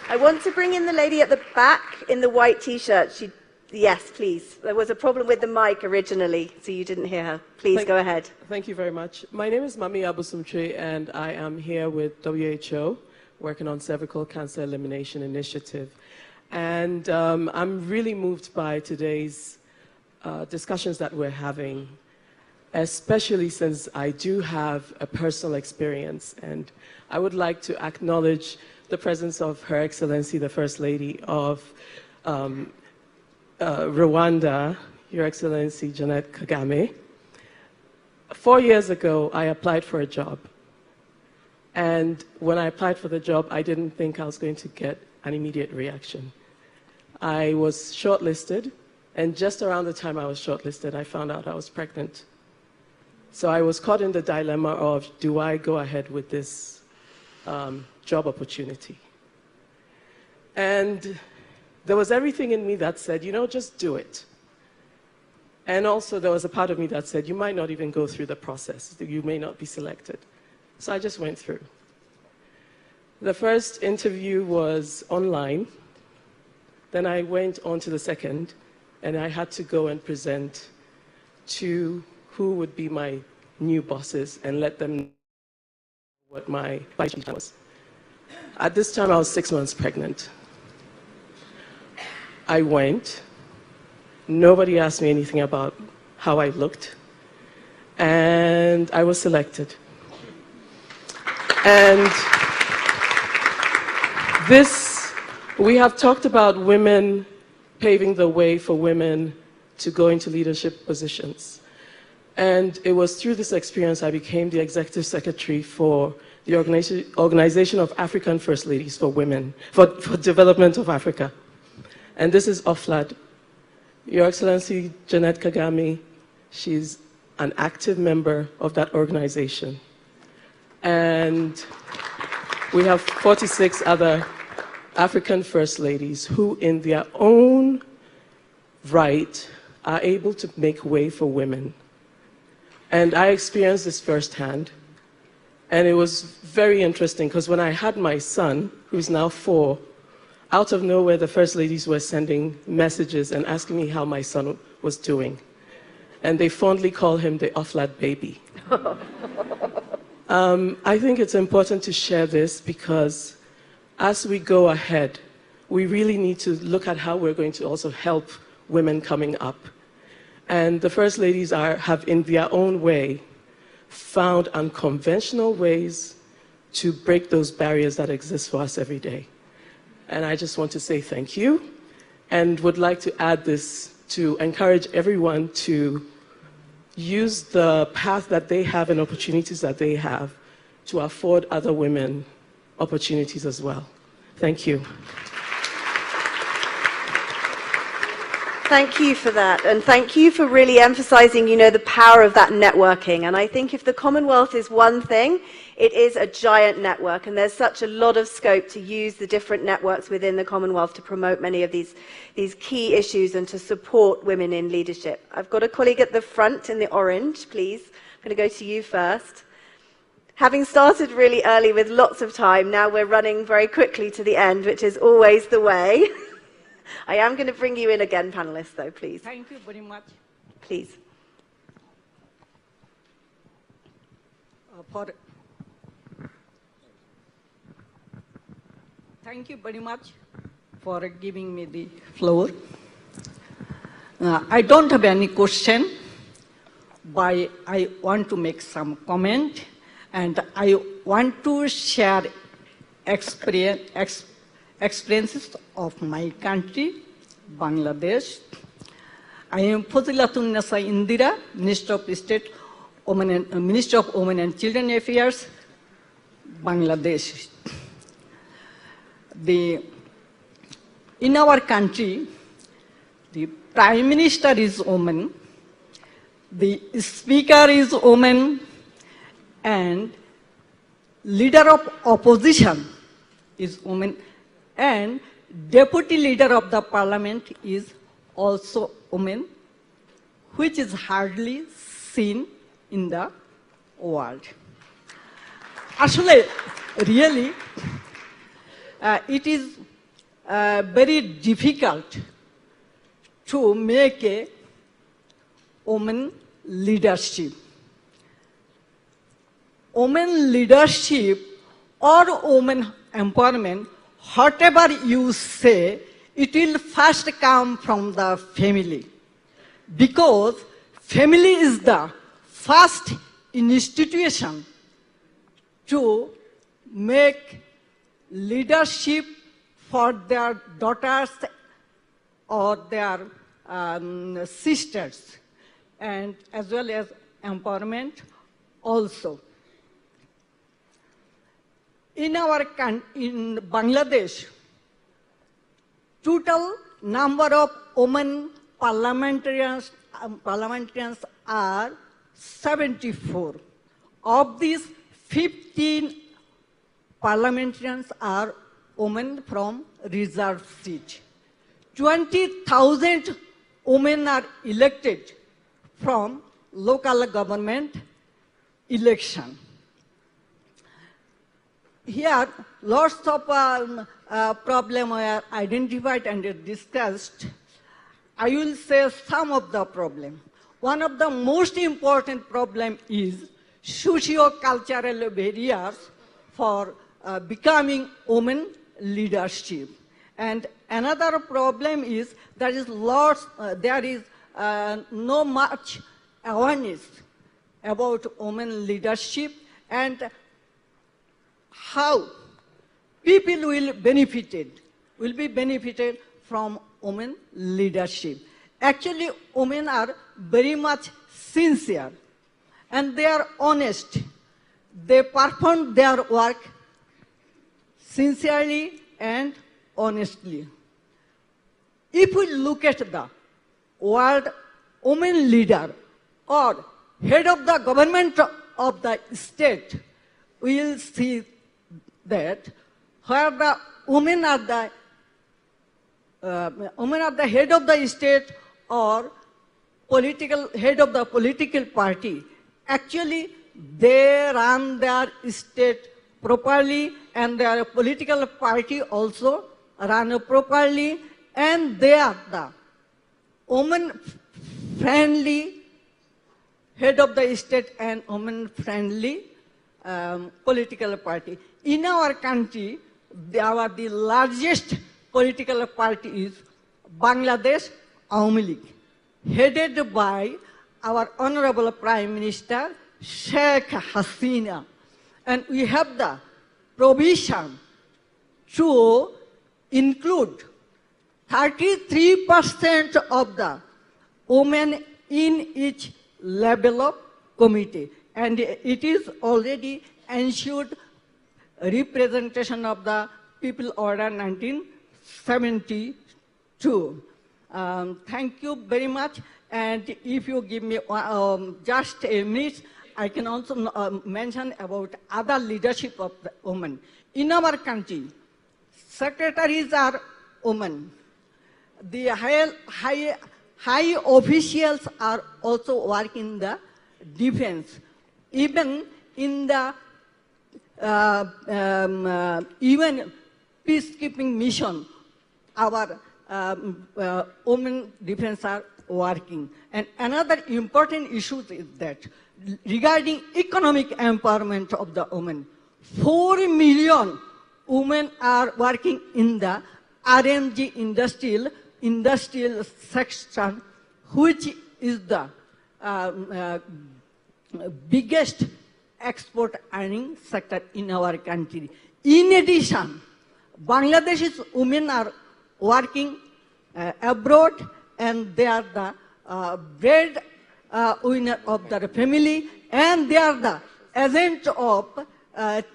I want to bring in the lady at the back in the white t-shirt. Yes, please. There was a problem with the mic originally, so you didn't hear her. Please go ahead. Thank you very much. My name is Mami Abusumtre, and I am here with WHO, working on Cervical Cancer Elimination Initiative. And I'm really moved by today's discussions that we're having, especially since I do have a personal experience. And I would like to acknowledge the presence of Her Excellency, the First Lady of Rwanda, Your Excellency Jeannette Kagame. 4 years ago, I applied for a job. And when I applied for the job, I didn't think I was going to get an immediate reaction. I was shortlisted, and just around the time I was shortlisted, I found out I was pregnant. So I was caught in the dilemma of, do I go ahead with this job opportunity? And there was everything in me that said, you know, just do it. And also there was a part of me that said, you might not even go through the process. You may not be selected. So I just went through. The first interview was online. Then I went on to the second, and I had to go and present to who would be my new bosses and let them know what my budget was. At this time, I was 6 months pregnant. I went. Nobody asked me anything about how I looked. And I was selected. And we have talked about women paving the way for women to go into leadership positions. And it was through this experience I became the executive secretary for the Organization of African First Ladies for Women, for Development of Africa. And this is OFLAD. Your Excellency Jeannette Kagame, she's an active member of that organization. And we have 46 other African First Ladies who, in their own right, are able to make way for women. And I experienced this firsthand. And it was very interesting because when I had my son, who's now 4, out of nowhere, the First Ladies were sending messages and asking me how my son was doing. And they fondly call him the OFLAD baby. I think it's important to share this because as we go ahead, we really need to look at how we're going to also help women coming up. And the First Ladies have, in their own way, found unconventional ways to break those barriers that exist for us every day. And I just want to say thank you, and would like to add this to encourage everyone to use the path that they have and opportunities that they have to afford other women opportunities as well. Thank you. Thank you for that, and thank you for really emphasizing, the power of that networking. And I think if the Commonwealth is one thing, it is a giant network. And there's such a lot of scope to use the different networks within the Commonwealth to promote many of these key issues and to support women in leadership. I've got a colleague at the front in the orange, please. I'm going to go to you first. Having started really early with lots of time, now we're running very quickly to the end, which is always the way. I am going to bring you in again, panelists, though, please. Thank you very much. Please. Thank you very much for giving me the floor. I don't have any question, but I want to make some comment, and I want to share experiences of my country, Bangladesh. I am Fazilatun Nasa Indira, Minister of State, Minister of Women and Children Affairs, Bangladesh. In our country, the Prime Minister is woman, the Speaker is woman, and Leader of Opposition is woman, and Deputy Leader of the Parliament is also woman, which is hardly seen in the world. Actually, really, it is very difficult to make a woman leadership. Women leadership or women empowerment, whatever you say, it will first come from the family. Because family is the first institution to make leadership for their daughters or their sisters, and as well as empowerment also. In Bangladesh, total number of women parliamentarians are 74. Of these, 15 parliamentarians are women from reserved seat. 20,000 women are elected from local government election. Here, lots of problems were identified and discussed. I will say some of the problems. One of the most important problems is socio-cultural barriers for becoming women leadership. And another problem is there is no much awareness about women leadership and how people will be benefited from women leadership. Actually, women are very much sincere and they are honest. They perform their work sincerely and honestly. If we look at the word women leader or head of the government of the state, we will see that where the women are the head of the state or head of the political party, actually they run their state properly and their political party also run properly, and they are the woman-friendly head of the state and woman-friendly political party. In our country, the largest political party is Bangladesh Awami League, headed by our Honorable Prime Minister Sheikh Hasina. And we have the provision to include 33% of the women in each level of committee. And it is already ensured representation of the People Order 1972. Thank you very much. And if you give me just a minute, I can also mention about other leadership of the women. In our country, secretaries are women. The high officials are also working in the defense. Even in the even peacekeeping mission, our women defense are working. And another important issue is that regarding economic empowerment of the women, 4 million women are working in the RMG industrial section, which is the biggest export earning sector in our country. In addition, Bangladesh's women are working abroad, and they are the bread winner of their family, and they are the agent of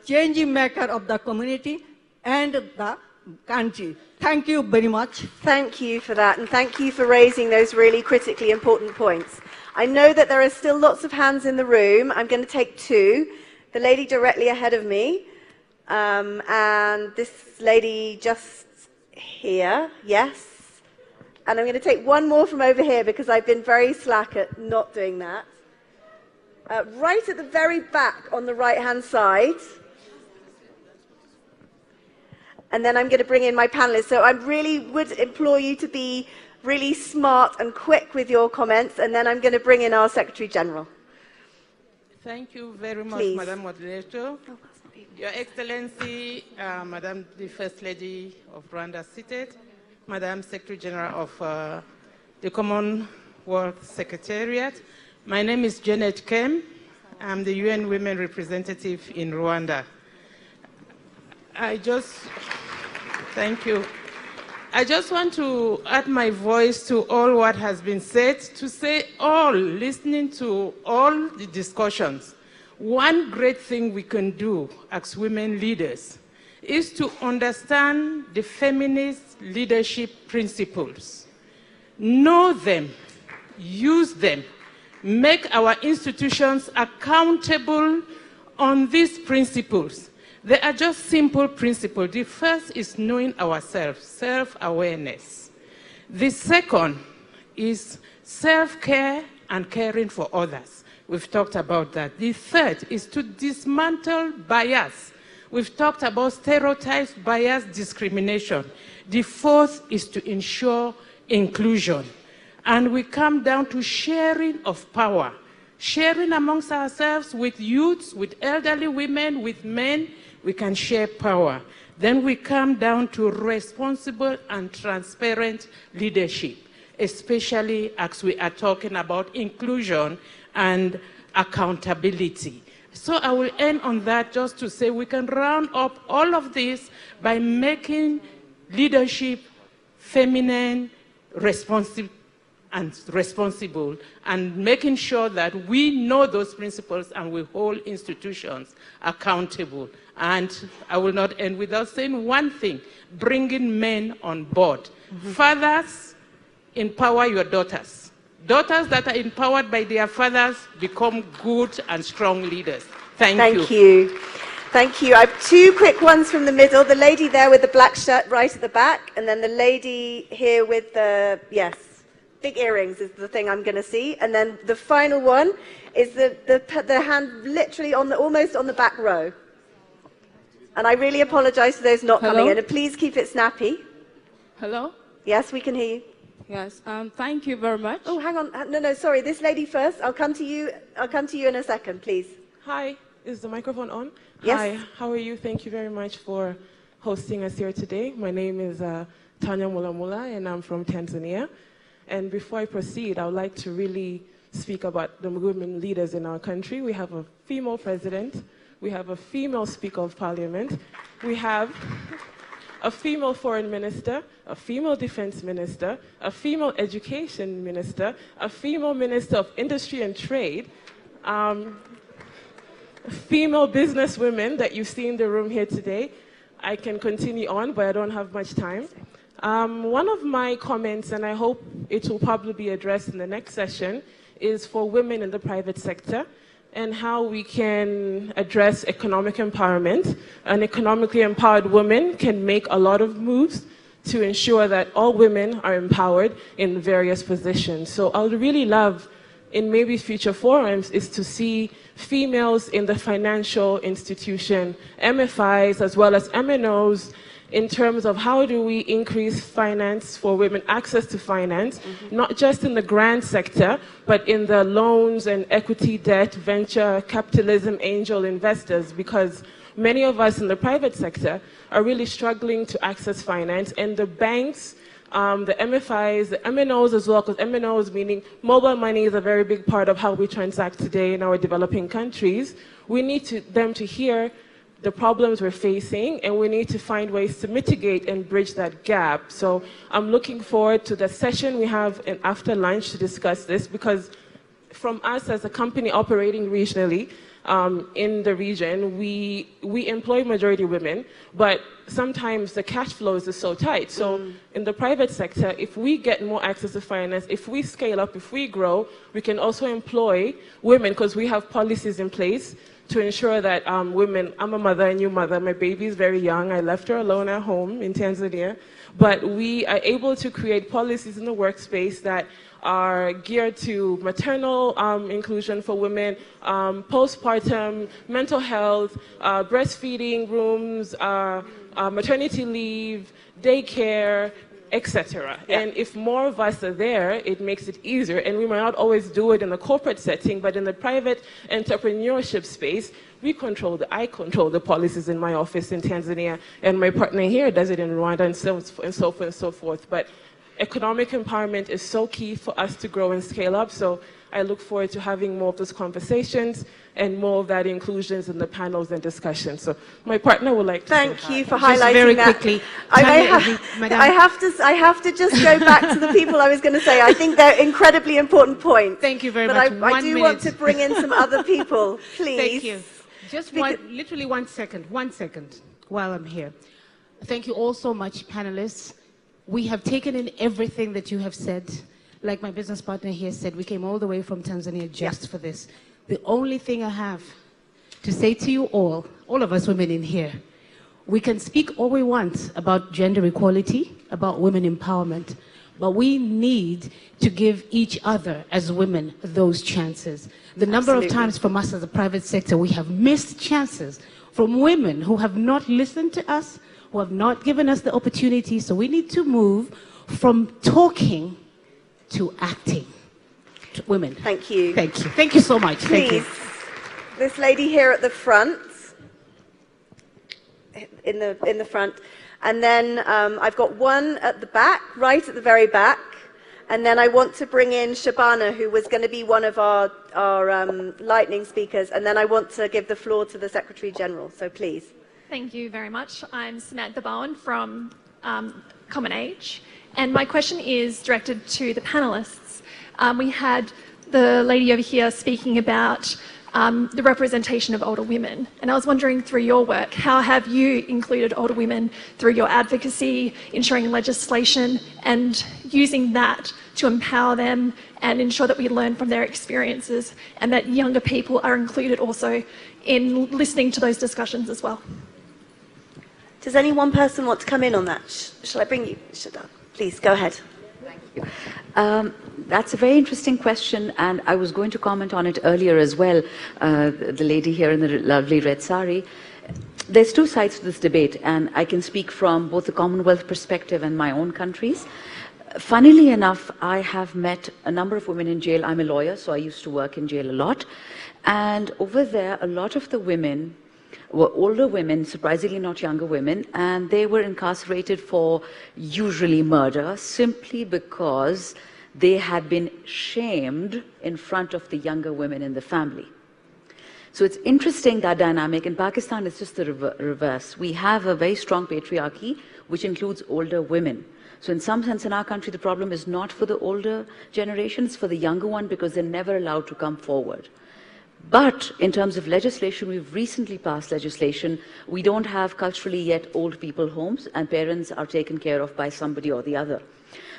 change maker of the community and the country. Thank you very much. Thank you for that, and thank you for raising those really critically important points. I know that there are still lots of hands in the room. I'm going to take two. The lady directly ahead of me, and this lady just here, yes. And I'm going to take one more from over here because I've been very slack at not doing that. Right at the very back on the right-hand side. And then I'm going to bring in my panelists. So I really would implore you to be really smart and quick with your comments, and then I'm going to bring in our Secretary General. Thank you very much, Please. Madam Moderator. Your Excellency, Madam the First Lady of Rwanda seated, Madam Secretary General of the Commonwealth Secretariat. My name is Janet Kem. I'm the UN Women Representative in Rwanda. Thank you. I just want to add my voice to all what has been said, to say all, listening to all the discussions. One great thing we can do as women leaders is to understand the feminist leadership principles. Know them, use them, make our institutions accountable on these principles. They are just simple principles. The first is knowing ourselves, self-awareness. The second is self-care and caring for others. We've talked about that. The third is to dismantle bias. We've talked about stereotypes, bias, discrimination. The fourth is to ensure inclusion. And we come down to sharing of power. Sharing amongst ourselves with youths, with elderly women, with men, we can share power. Then we come down to responsible and transparent leadership, especially as we are talking about inclusion and accountability. So I will end on that just to say we can round up all of this by making leadership feminine, responsive, and responsible, and making sure that we know those principles and we hold institutions accountable. And I will not end without saying one thing, bringing men on board. Fathers, empower your daughters. Daughters that are empowered by their fathers become good and strong leaders. Thank you. Thank you. Thank you. I have two quick ones from the middle. The lady there with the black shirt right at the back, and then the lady here with the, yes, big earrings is the thing I'm going to see. And then the final one is the hand literally on the, almost on the back row. And I really apologize for those not coming in. And please keep it snappy. Hello? Yes, we can hear you. Yes, thank you very much. Oh, hang on. No, sorry. This lady first. I'll come to you in a second, please. Hi, is the microphone on? Yes. Hi, how are you? Thank you very much for hosting us here today. My name is Tanya Mulamula, and I'm from Tanzania. And before I proceed, I would like to really speak about the women leaders in our country. We have a female president. We have a female Speaker of Parliament. We have a female foreign minister, a female defense minister, a female education minister, a female minister of industry and trade, female businesswomen that you see in the room here today. I can continue on, but I don't have much time. One of my comments, and I hope it will probably be addressed in the next session, is for women in the private sector and how we can address economic empowerment. An economically empowered woman can make a lot of moves to ensure that all women are empowered in various positions. So I would really love, in maybe future forums, is to see females in the financial institution, MFIs as well as MNOs, in terms of how do we increase finance for women, access to finance, not just in the grant sector, but in the loans and equity debt, venture capitalism, angel investors, because many of us in the private sector are really struggling to access finance, and the banks, the MFIs, the MNOs as well, because MNOs meaning mobile money is a very big part of how we transact today in our developing countries. We need them to hear the problems we're facing, and we need to find ways to mitigate and bridge that gap. So I'm looking forward to the session we have after lunch to discuss this, because from us as a company operating regionally, in the region, we employ majority women, but sometimes the cash flows is so tight. So in the private sector, if we get more access to finance, if we scale up, if we grow, we can also employ women, because we have policies in place to ensure that women, I'm a mother, a new mother, my baby is very young, I left her alone at home in Tanzania, but we are able to create policies in the workspace that are geared to maternal inclusion for women, postpartum, mental health, breastfeeding rooms, maternity leave, daycare, etc. Yeah. And if more of us are there, it makes it easier. And we might not always do it in the corporate setting, but in the private entrepreneurship space, I control the policies in my office in Tanzania, and my partner here does it in Rwanda, and so forth and so forth. But economic empowerment is so key for us to grow and scale up. So I look forward to having more of those conversations and more of that inclusions in the panels and discussions. So my partner would like to Thank you for highlighting very that. Quickly, I have to just go back to the people I was going to say. I think they're incredibly important points. Thank you very much. much. But I do want to bring in some other people, please. Thank you. Just literally 1 second while I'm here. Thank you all so much, panelists. We have taken in everything that you have said. Like my business partner here said, we came all the way from Tanzania just for this. The only thing I have to say to you all of us women in here, we can speak all we want about gender equality, about women empowerment, but we need to give each other as women those chances. The number of times from us as a private sector, we have missed chances from women who have not listened to us, who have not given us the opportunity. So we need to move from talking to acting. To women. Thank you. Thank you. Thank you so much. Please. Thank you. This lady here at the front. In the front. And then I've got one at the back, right at the very back. And then I want to bring in Shabana, who was going to be one of our lightning speakers. And then I want to give the floor to the Secretary General. So please. Thank you very much. I'm Samantha Bowen from Common Age. And my question is directed to the panelists. We had the lady over here speaking about the representation of older women. And I was wondering, through your work, how have you included older women through your advocacy, ensuring legislation, and using that to empower them and ensure that we learn from their experiences and that younger people are included also in listening to those discussions as well? Does any one person want to come in on that? Shall I bring you? Please, go ahead. Thank you. That's a very interesting question, and I was going to comment on it earlier as well. The lady here in the lovely red sari. There's two sides to this debate, and I can speak from both the Commonwealth perspective and my own countries. Funnily enough, I have met a number of women in jail. I'm a lawyer, so I used to work in jail a lot. And over there, a lot of the women were older women, surprisingly not younger women, and they were incarcerated for usually murder simply because they had been shamed in front of the younger women in the family. So it's interesting, that dynamic. In Pakistan, it's just the reverse. We have a very strong patriarchy, which includes older women. So in some sense, in our country, the problem is not for the older generation, it's for the younger one, because they're never allowed to come forward. But in terms of legislation, we've recently passed legislation. We don't have culturally yet old people homes, and parents are taken care of by somebody or the other.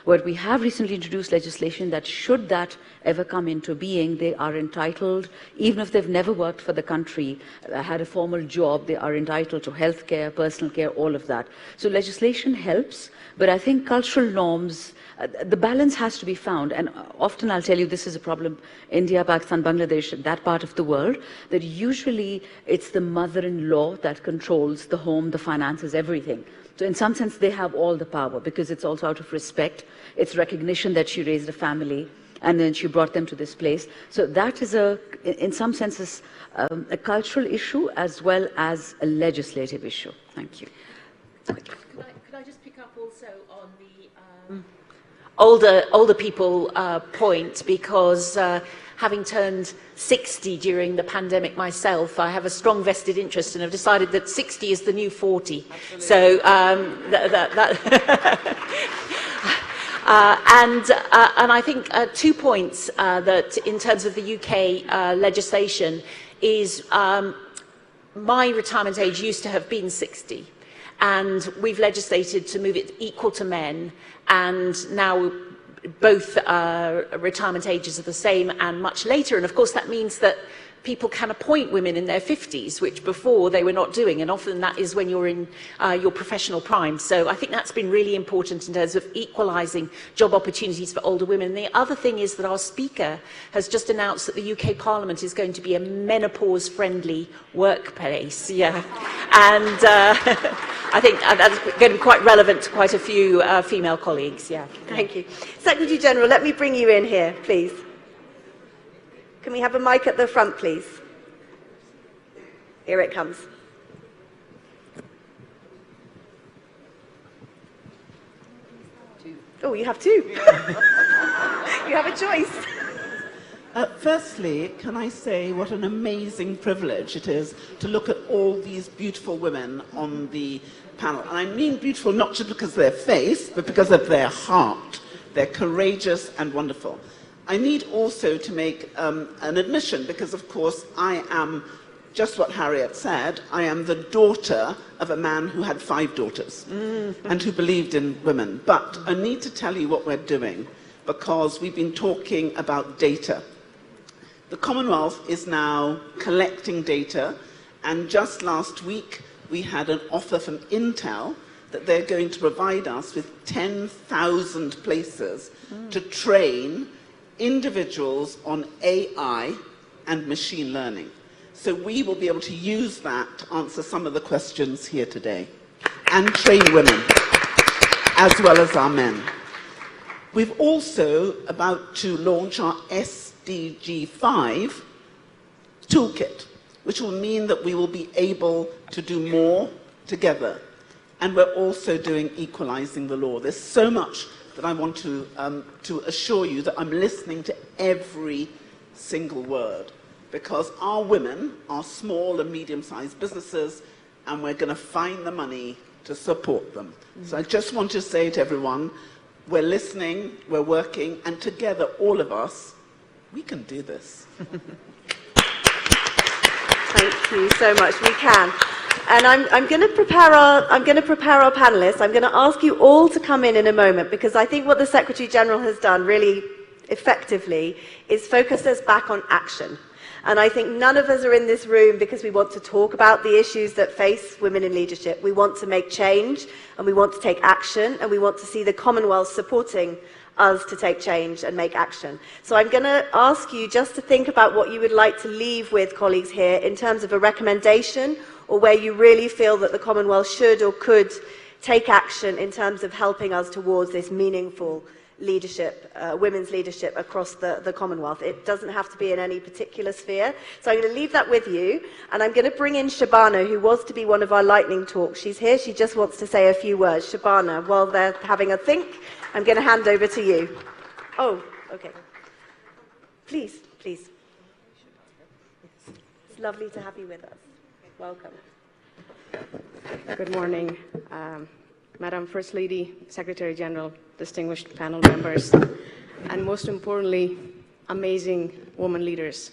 But we have recently introduced legislation that should that ever come into being, they are entitled, even if they've never worked for the country, had a formal job, they are entitled to health care, personal care, all of that. So legislation helps, but I think cultural norms, the balance has to be found. And often I'll tell you this is a problem, India, Pakistan, Bangladesh, that part of the world, that usually it's the mother-in-law that controls the home, the finances, everything. So in some sense, they have all the power because it's also out of respect. It's recognition that she raised a family and then she brought them to this place. So that is, in some senses, a cultural issue as well as a legislative issue. Thank you. Could I just pick up also on the older people point, because having turned 60 during the pandemic myself, I have a strong vested interest and have decided that 60 is the new 40. Absolutely. So and I think 2 points that in terms of the UK legislation is my retirement age used to have been 60. And we've legislated to move it equal to men, and now both retirement ages are the same and much later. And of course that means that people can appoint women in their 50s, which before they were not doing, and often that is when you're in your professional prime. So I think that's been really important in terms of equalising job opportunities for older women. And the other thing is that our Speaker has just announced that the UK Parliament is going to be a menopause-friendly workplace. Yeah, and I think that's going to be quite relevant to quite a few female colleagues. Yeah. Thank you. Secretary General, let me bring you in here, please. Can we have a mic at the front, please? Here it comes. Oh, you have two. You have a choice. Firstly, can I say what an amazing privilege it is to look at all these beautiful women on the panel. And I mean beautiful not just because of their face, but because of their heart. They're courageous and wonderful. I need also to make an admission, because of course I am, just what Harriet said, I am the daughter of a man who had 5 daughters and who believed in women. But I need to tell you what we're doing, because we've been talking about data. The Commonwealth is now collecting data, and just last week we had an offer from Intel that they're going to provide us with 10,000 places to train individuals on AI and machine learning. So we will be able to use that to answer some of the questions here today and train women as well as our men. We've also about to launch our SDG 5 toolkit, which will mean that we will be able to do more together. And we're also doing equalizing the law. There's so much that I want to assure you that I'm listening to every single word, because our women are small and medium-sized businesses, and we're going to find the money to support them. So I just want to say to everyone, we're listening, we're working, and together, all of us, we can do this. Thank you so much. We can. And I'm going to prepare our panelists. I'm going to ask you all to come in a moment, because I think what the Secretary General has done really effectively is focus us back on action. And I think none of us are in this room because we want to talk about the issues that face women in leadership. We want to make change, and we want to take action, and we want to see the Commonwealth supporting us to take change and make action. So I'm going to ask you just to think about what you would like to leave with, colleagues, here in terms of a recommendation, or where you really feel that the Commonwealth should or could take action in terms of helping us towards this meaningful leadership, women's leadership across the Commonwealth. It doesn't have to be in any particular sphere. So I'm going to leave that with you, and I'm going to bring in Shabana, who was to be one of our lightning talks. She's here. She just wants to say a few words. Shabana, while they're having a think, I'm going to hand over to you. Oh, okay. Please, please. It's lovely to have you with us. Welcome. Good morning, Madam First Lady, Secretary General, distinguished panel members, and most importantly, amazing women leaders.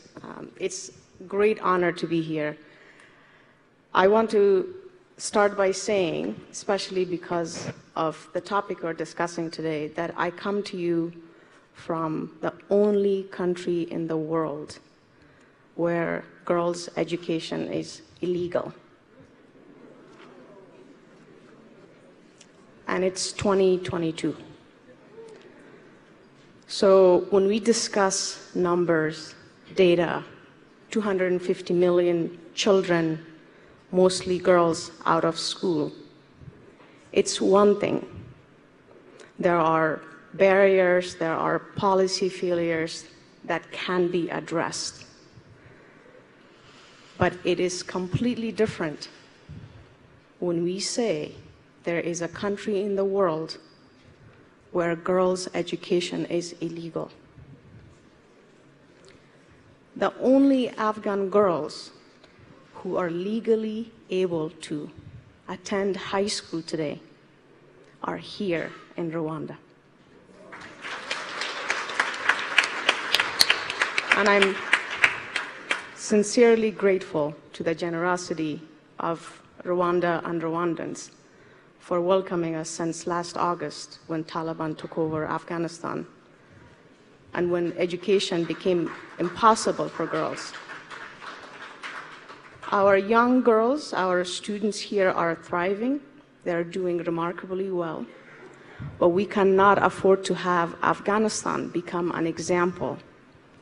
It's great honor to be here. I want to start by saying, especially because of the topic we're discussing today, that I come to you from the only country in the world where girls' education is illegal. And it's 2022. So when we discuss numbers, data, 250 million children, mostly girls, out of school, it's one thing. There are barriers, there are policy failures that can be addressed. But it is completely different when we say there is a country in the world where girls' education is illegal. The only Afghan girls who are legally able to attend high school today are here in Rwanda. And I'm sincerely grateful to the generosity of Rwanda and Rwandans for welcoming us since last August when Taliban took over Afghanistan and when education became impossible for girls. Our young girls, our students here are thriving. They're doing remarkably well. But we cannot afford to have Afghanistan become an example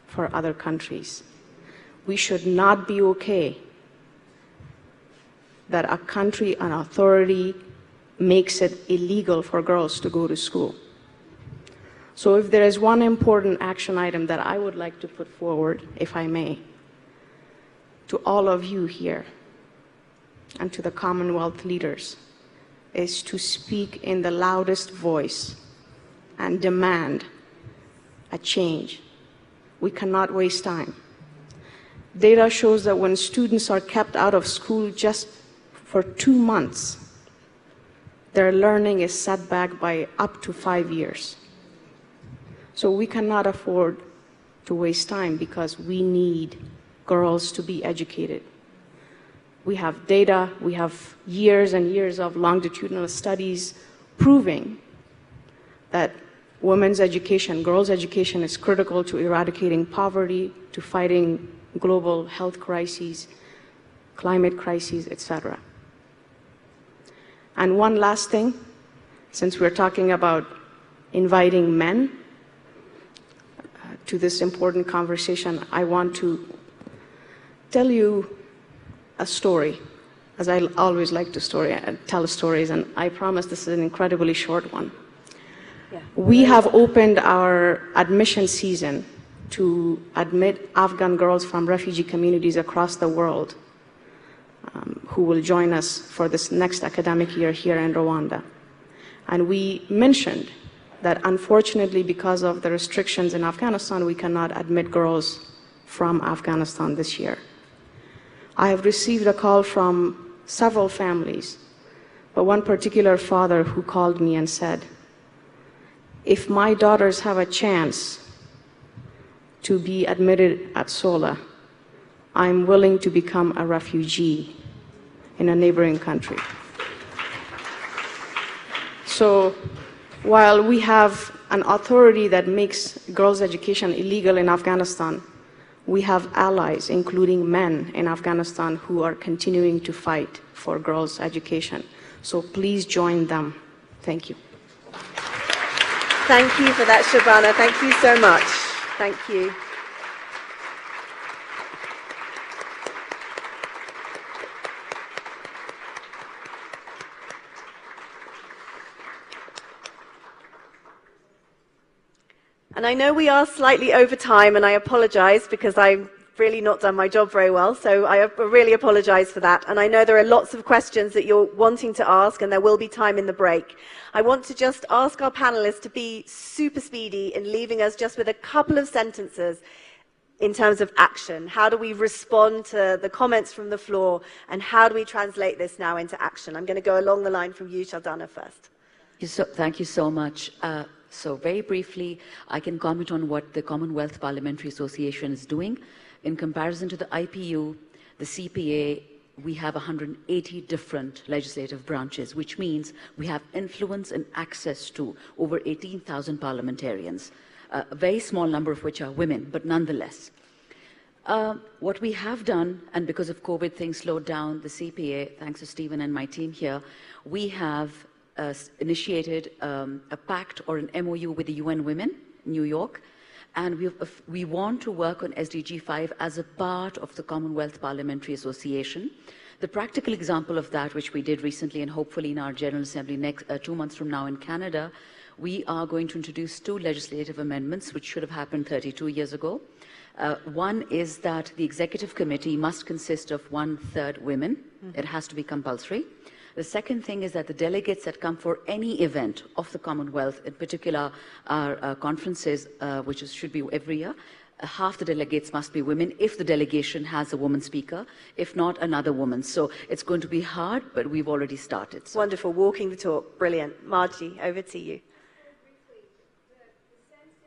for other countries. We should not be okay that a country, an authority, makes it illegal for girls to go to school. So if there is one important action item that I would like to put forward, if I may, to all of you here and to the Commonwealth leaders, is to speak in the loudest voice and demand a change. We cannot waste time. Data shows that when students are kept out of school just for 2 months, their learning is set back by up to 5 years. So we cannot afford to waste time because we need girls to be educated. We have data, we have years and years of longitudinal studies proving that women's education, girls' education is critical to eradicating poverty, to fighting global health crises, climate crises, etc. And one last thing, since we're talking about inviting men to this important conversation, I want to tell you a story, as I always like to tell stories, and I promise this is an incredibly short one. Yeah. We have opened our admission season to admit Afghan girls from refugee communities across the world who will join us for this next academic year here in Rwanda. And we mentioned that unfortunately, because of the restrictions in Afghanistan, we cannot admit girls from Afghanistan this year. I have received a call from several families, but one particular father who called me and said, if my daughters have a chance to be admitted at SOLA, I'm willing to become a refugee in a neighboring country. So while we have an authority that makes girls' education illegal in Afghanistan, we have allies, including men in Afghanistan, who are continuing to fight for girls' education. So please join them. Thank you. Thank you for that, Shabana. Thank you so much. Thank you. And I know we are slightly over time, and I apologize because I've really not done my job very well, so I really apologize for that. And I know there are lots of questions that you're wanting to ask, and there will be time in the break. I want to just ask our panelists to be super speedy in leaving us just with a couple of sentences in terms of action. How do we respond to the comments from the floor, and how do we translate this now into action? I'm going to go along the line from you, Shaldana, first. Thank you so much. So very briefly, I can comment on what the Commonwealth Parliamentary Association is doing. In comparison to the IPU, the CPA, we have 180 different legislative branches, which means we have influence and access to over 18,000 parliamentarians, a very small number of which are women, but nonetheless. What we have done, and because of COVID things slowed down, the CPA, thanks to Stephen and my team here, we have initiated a pact or an MOU with the UN Women in New York, and we want to work on SDG 5 as a part of the Commonwealth Parliamentary Association. The practical example of that, which we did recently and hopefully in our General Assembly 2 months from now in Canada, we are going to introduce 2 legislative amendments, which should have happened 32 years ago. One is that the executive committee must consist of 1/3 women. It has to be compulsory. The second thing is that the delegates that come for any event of the Commonwealth, in particular our conferences, which should be every year, half the delegates must be women if the delegation has a woman speaker, if not another woman. So it's going to be hard, but we've already started. So. Wonderful, walking the talk, brilliant. Margie, over to you.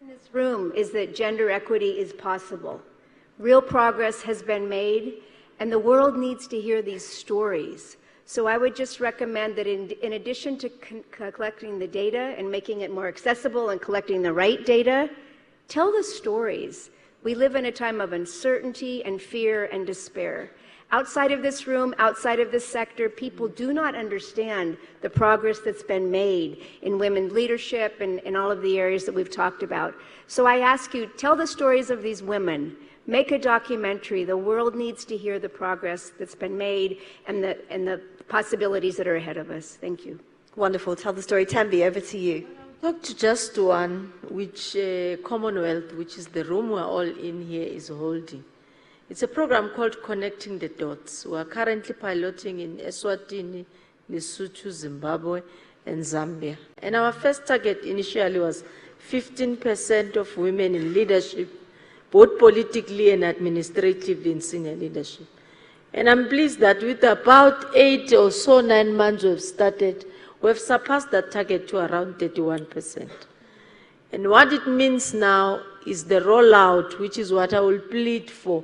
In this room is that gender equity is possible. Real progress has been made, and the world needs to hear these stories. So I would just recommend that in addition to collecting the data and making it more accessible and collecting the right data, tell the stories. We live in a time of uncertainty and fear and despair. Outside of this room, outside of this sector, people do not understand the progress that's been made in women's leadership and in all of the areas that we've talked about. So I ask you, tell the stories of these women. Make a documentary. The world needs to hear the progress that's been made and the possibilities that are ahead of us. Thank you. Wonderful. Tell the story. Tembi, over to you. Talk to just one, which Commonwealth, which is the room we're all in here, is holding. It's a program called Connecting the Dots. We are currently piloting in Eswatini, Lesotho, Zimbabwe, and Zambia. And our first target initially was 15% of women in leadership, both politically and administratively in senior leadership. And I'm pleased that with about 8 or so 9 months we've started, we've surpassed that target to around 31%. And what it means now is the rollout, which is what I will plead for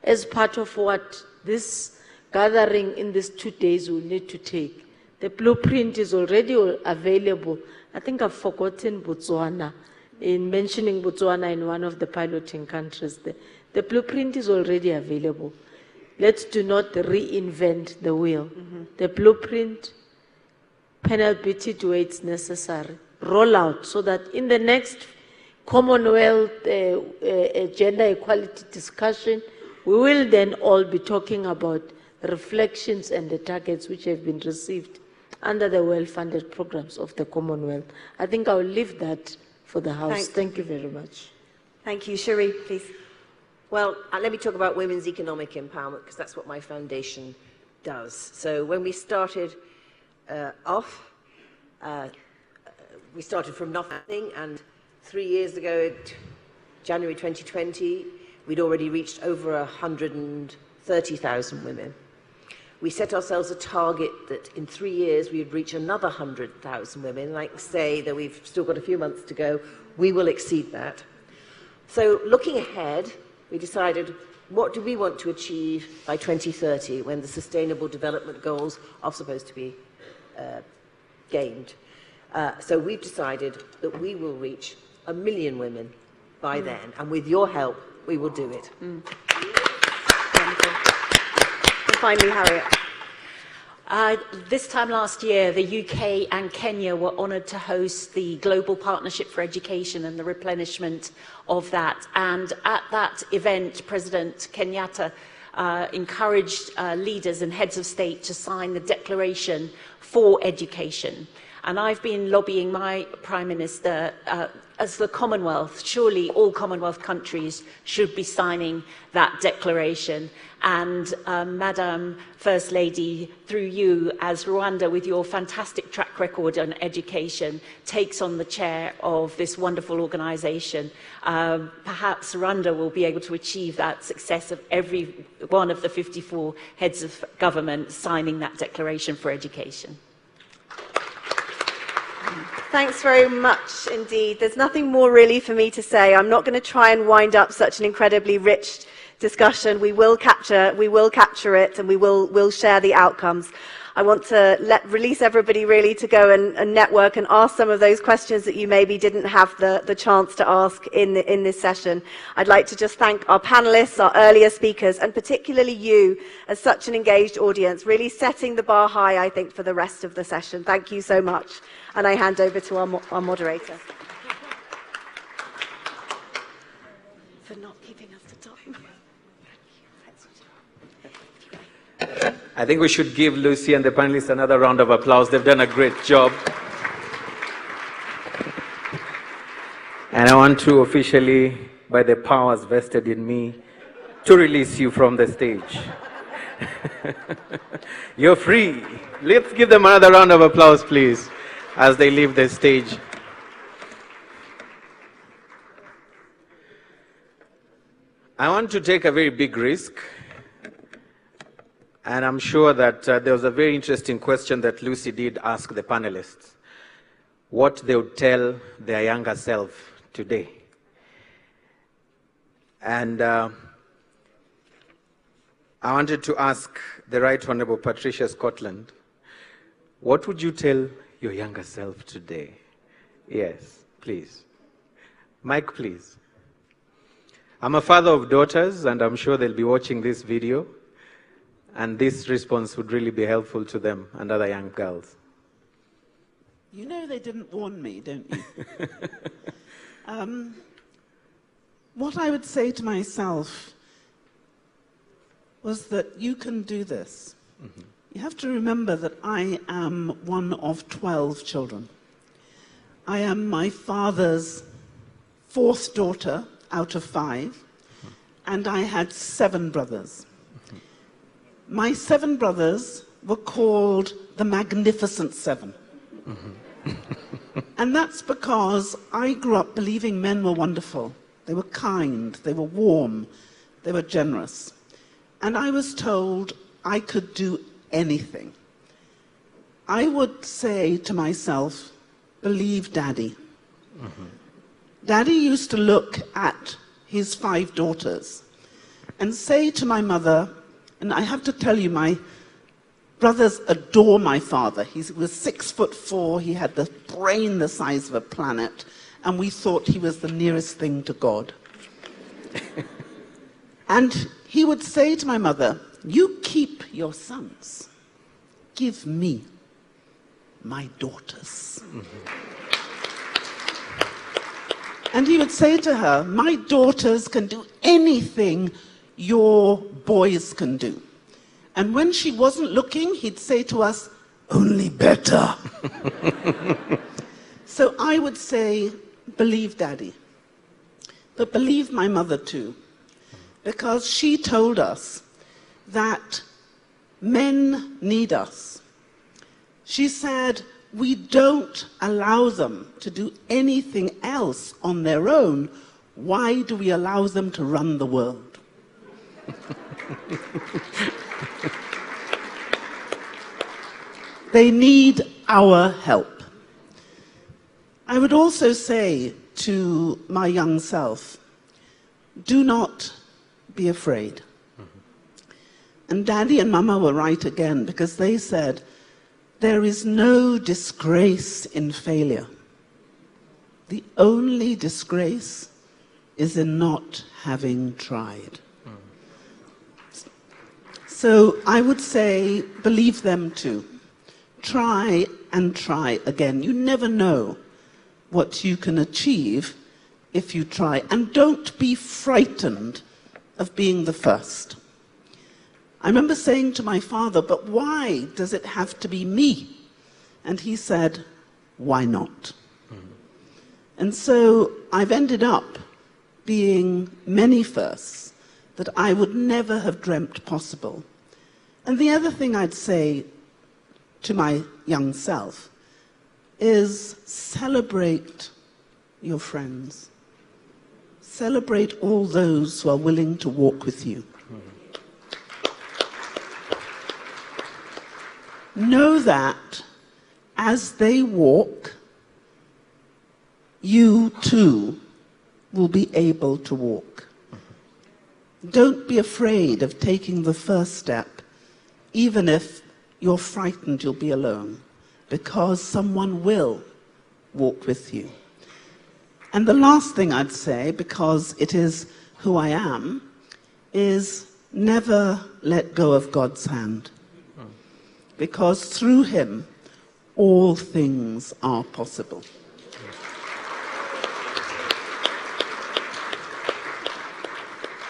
as part of what this gathering in these 2 days will need to take. The blueprint is already available. I think I've forgotten Botswana, in mentioning Botswana in one of the piloting countries there. The blueprint is already available. Let's do not reinvent the wheel. The blueprint, panel beat it where it's necessary, roll out so that in the next Commonwealth gender equality discussion, we will then all be talking about the reflections and the targets which have been received under the well-funded programs of the Commonwealth. I think I'll leave that for the House. Thank you very much. Thank you. Cherie, please. Well, let me talk about women's economic empowerment, because that's what my foundation does. So when we started off, we started from nothing, and 3 years ago, January 2020, we'd already reached over 130,000 women. We set ourselves a target that in 3 years we would reach another 100,000 women. Like say that we've still got a few months to go, we will exceed that. So looking ahead, we decided, what do we want to achieve by 2030 when the Sustainable Development Goals are supposed to be gained? So we've decided that we will reach 1 million women by then, and with your help, we will do it. And finally, Harriet. This time last year, the UK and Kenya were honoured to host the Global Partnership for Education and the replenishment of that. And at that event, President Kenyatta encouraged leaders and heads of state to sign the Declaration for Education. And I've been lobbying my Prime Minister as the Commonwealth. Surely all Commonwealth countries should be signing that declaration. And Madam First Lady, through you, as Rwanda, with your fantastic track record on education, takes on the chair of this wonderful organisation, perhaps Rwanda will be able to achieve that success of every one of the 54 heads of government signing that declaration for education. Thanks very much indeed. There's nothing more really for me to say. I'm not going to try and wind up such an incredibly rich discussion. We will capture it, and we'll share the outcomes. I want to release everybody really to go and network and ask some of those questions that you maybe didn't have the chance to ask in this session. I'd like to just thank our panelists, our earlier speakers, and particularly you as such an engaged audience, really setting the bar high, I think, for the rest of the session. Thank you so much. And I hand over to our moderator. For not keeping us to time. I think we should give Lucy and the panelists another round of applause. They've done a great job. And I want to officially, by the powers vested in me, to release you from the stage. You're free. Let's give them another round of applause, please, as they leave the stage. I want to take a very big risk. And I'm sure that there was a very interesting question that Lucy did ask the panelists. What they would tell their younger self today. And I wanted to ask the Right Honourable Patricia Scotland, what would you tell your younger self today? Yes, please. Mike, please. I'm a father of daughters, and I'm sure they'll be watching this video. And this response would really be helpful to them and other young girls. You know they didn't warn me, don't you? What I would say to myself was that you can do this. Mm-hmm. You have to remember that I am one of 12 children. I am my father's 4th daughter out of 5, and I had 7 brothers. My 7 brothers were called the Magnificent 7. Mm-hmm. And that's because I grew up believing men were wonderful. They were kind, they were warm, they were generous. And I was told I could do anything. I would say to myself, believe Daddy. Mm-hmm. Daddy used to look at his 5 daughters and say to my mother, and I have to tell you, my brothers adore my father. He was 6'4", he had the brain the size of a planet, and we thought he was the nearest thing to God. And he would say to my mother, you keep your sons, give me my daughters. Mm-hmm. And he would say to her, my daughters can do anything your boys can do. And when she wasn't looking, he'd say to us, only better. So I would say, believe Daddy. But believe my mother too. Because she told us that men need us. She said, we don't allow them to do anything else on their own. Why do we allow them to run the world? They need our help. I would also say to my young self, do not be afraid. And Daddy and Mama were right again, because they said, there is no disgrace in failure. The only disgrace is in not having tried. So I would say, believe them too. Try and try again. You never know what you can achieve if you try. And don't be frightened of being the first. I remember saying to my father, but why does it have to be me? And he said, why not? Mm-hmm. And so I've ended up being many firsts that I would never have dreamt possible. And the other thing I'd say to my young self is celebrate your friends. Celebrate all those who are willing to walk with you. Know that as they walk, you too will be able to walk. Don't be afraid of taking the first step, even if you're frightened you'll be alone, because someone will walk with you. And the last thing I'd say, because it is who I am, is never let go of God's hand. Because through him, all things are possible.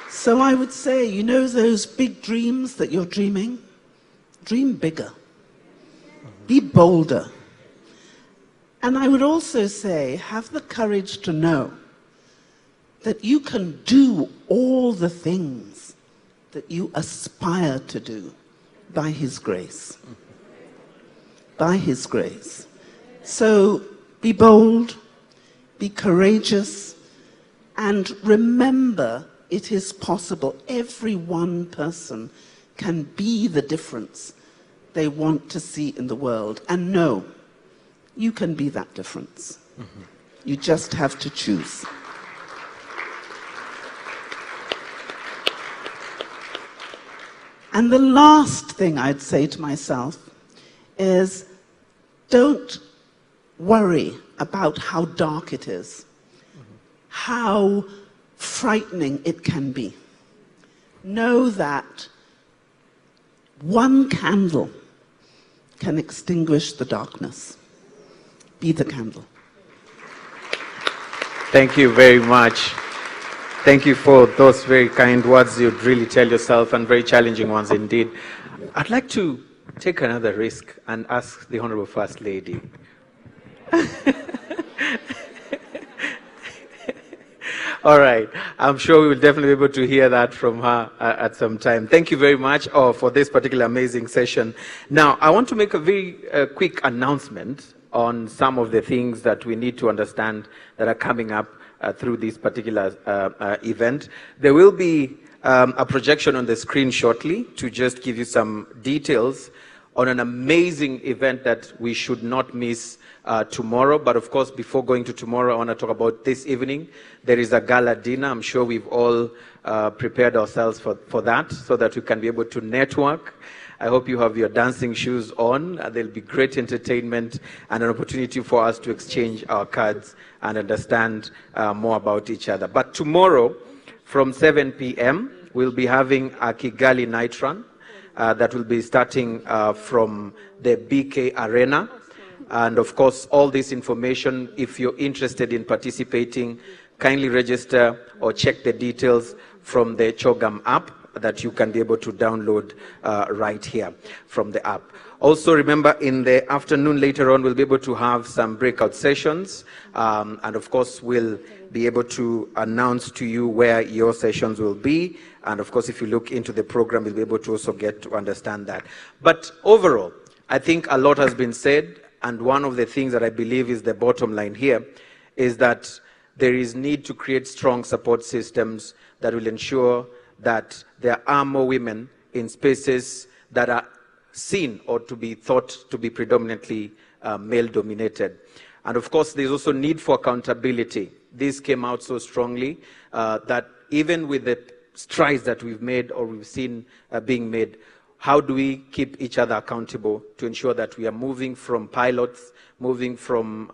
So I would say, you know those big dreams that you're dreaming? Dream bigger. Be bolder. And I would also say, have the courage to know that you can do all the things that you aspire to do by his grace. By his grace. So be bold, be courageous, and remember it is possible. Every one person can be the difference they want to see in the world. And no, you can be that difference. You just have to choose. And the last thing I'd say to myself is, don't worry about how dark it is, how frightening it can be. Know that one candle can extinguish the darkness. Be the candle. Thank you very much. Thank you for those very kind words you'd really tell yourself, and very challenging ones indeed. I'd like to take another risk and ask the Honorable First Lady. All right. I'm sure we will definitely be able to hear that from her at some time. Thank you very much for this particular amazing session. Now, I want to make a very quick announcement on some of the things that we need to understand that are coming up through this particular event. There will be a projection on the screen shortly to just give you some details on an amazing event that we should not miss tomorrow. But of course, before going to tomorrow, I want to talk about this evening. There is a gala dinner. I'm sure we've all prepared ourselves for that, so that we can be able to network. I hope you have your dancing shoes on. There'll be great entertainment and an opportunity for us to exchange our cards and understand more about each other. But tomorrow, from 7 p.m., we'll be having a Kigali night run that will be starting from the BK Arena. And of course, all this information, if you're interested in participating, kindly register or check the details from the Chogam app that you can be able to download right here from the app. Also, remember, in the afternoon later on, we'll be able to have some breakout sessions. And of course, we'll be able to announce to you where your sessions will be. And of course, if you look into the program, you'll be able to also get to understand that. But overall, I think a lot has been said. And one of the things that I believe is the bottom line here is that there is need to create strong support systems that will ensure that there are more women in spaces that are seen or to be thought to be predominantly male-dominated. And of course, there's also need for accountability. This came out so strongly that even with the strides that we've made or we've seen being made, how do we keep each other accountable to ensure that we are moving from pilots, moving from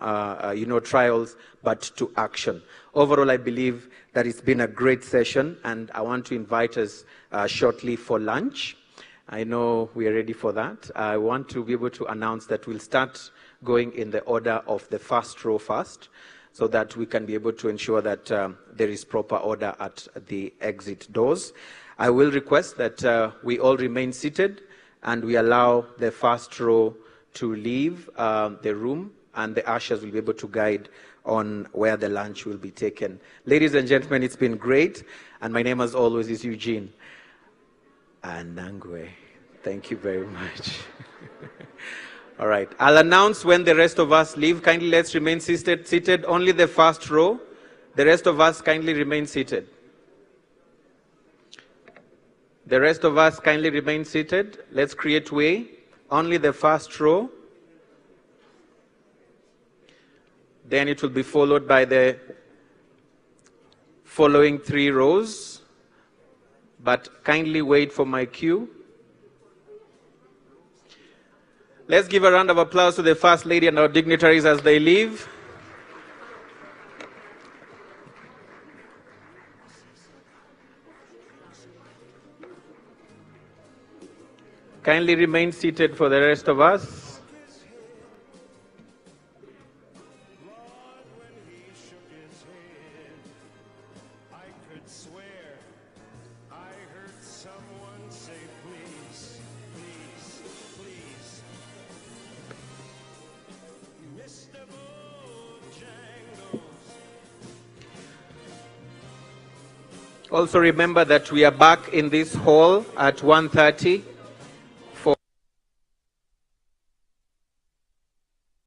trials, but to action? Overall, I believe that it's been a great session, and I want to invite us shortly for lunch. I know we are ready for that. I want to be able to announce that we'll start going in the order of the first row first, so that we can be able to ensure that there is proper order at the exit doors. I will request that we all remain seated and we allow the first row to leave the room, and the ushers will be able to guide on where the lunch will be taken. Ladies and gentlemen, it's been great, and my name as always is Eugene Anangwe. Thank you very much. All right, I'll announce when the rest of us leave. Kindly let's remain seated. Only the first row. The rest of us kindly remain seated. The rest of us kindly remain seated. Let's create way. Only the first row. Then it will be followed by the following 3 rows. but kindly wait for my cue. Let's give a round of applause to the First Lady and our dignitaries as they leave. Kindly remain seated for the rest of us. Also remember that we are back in this hall at 1:30.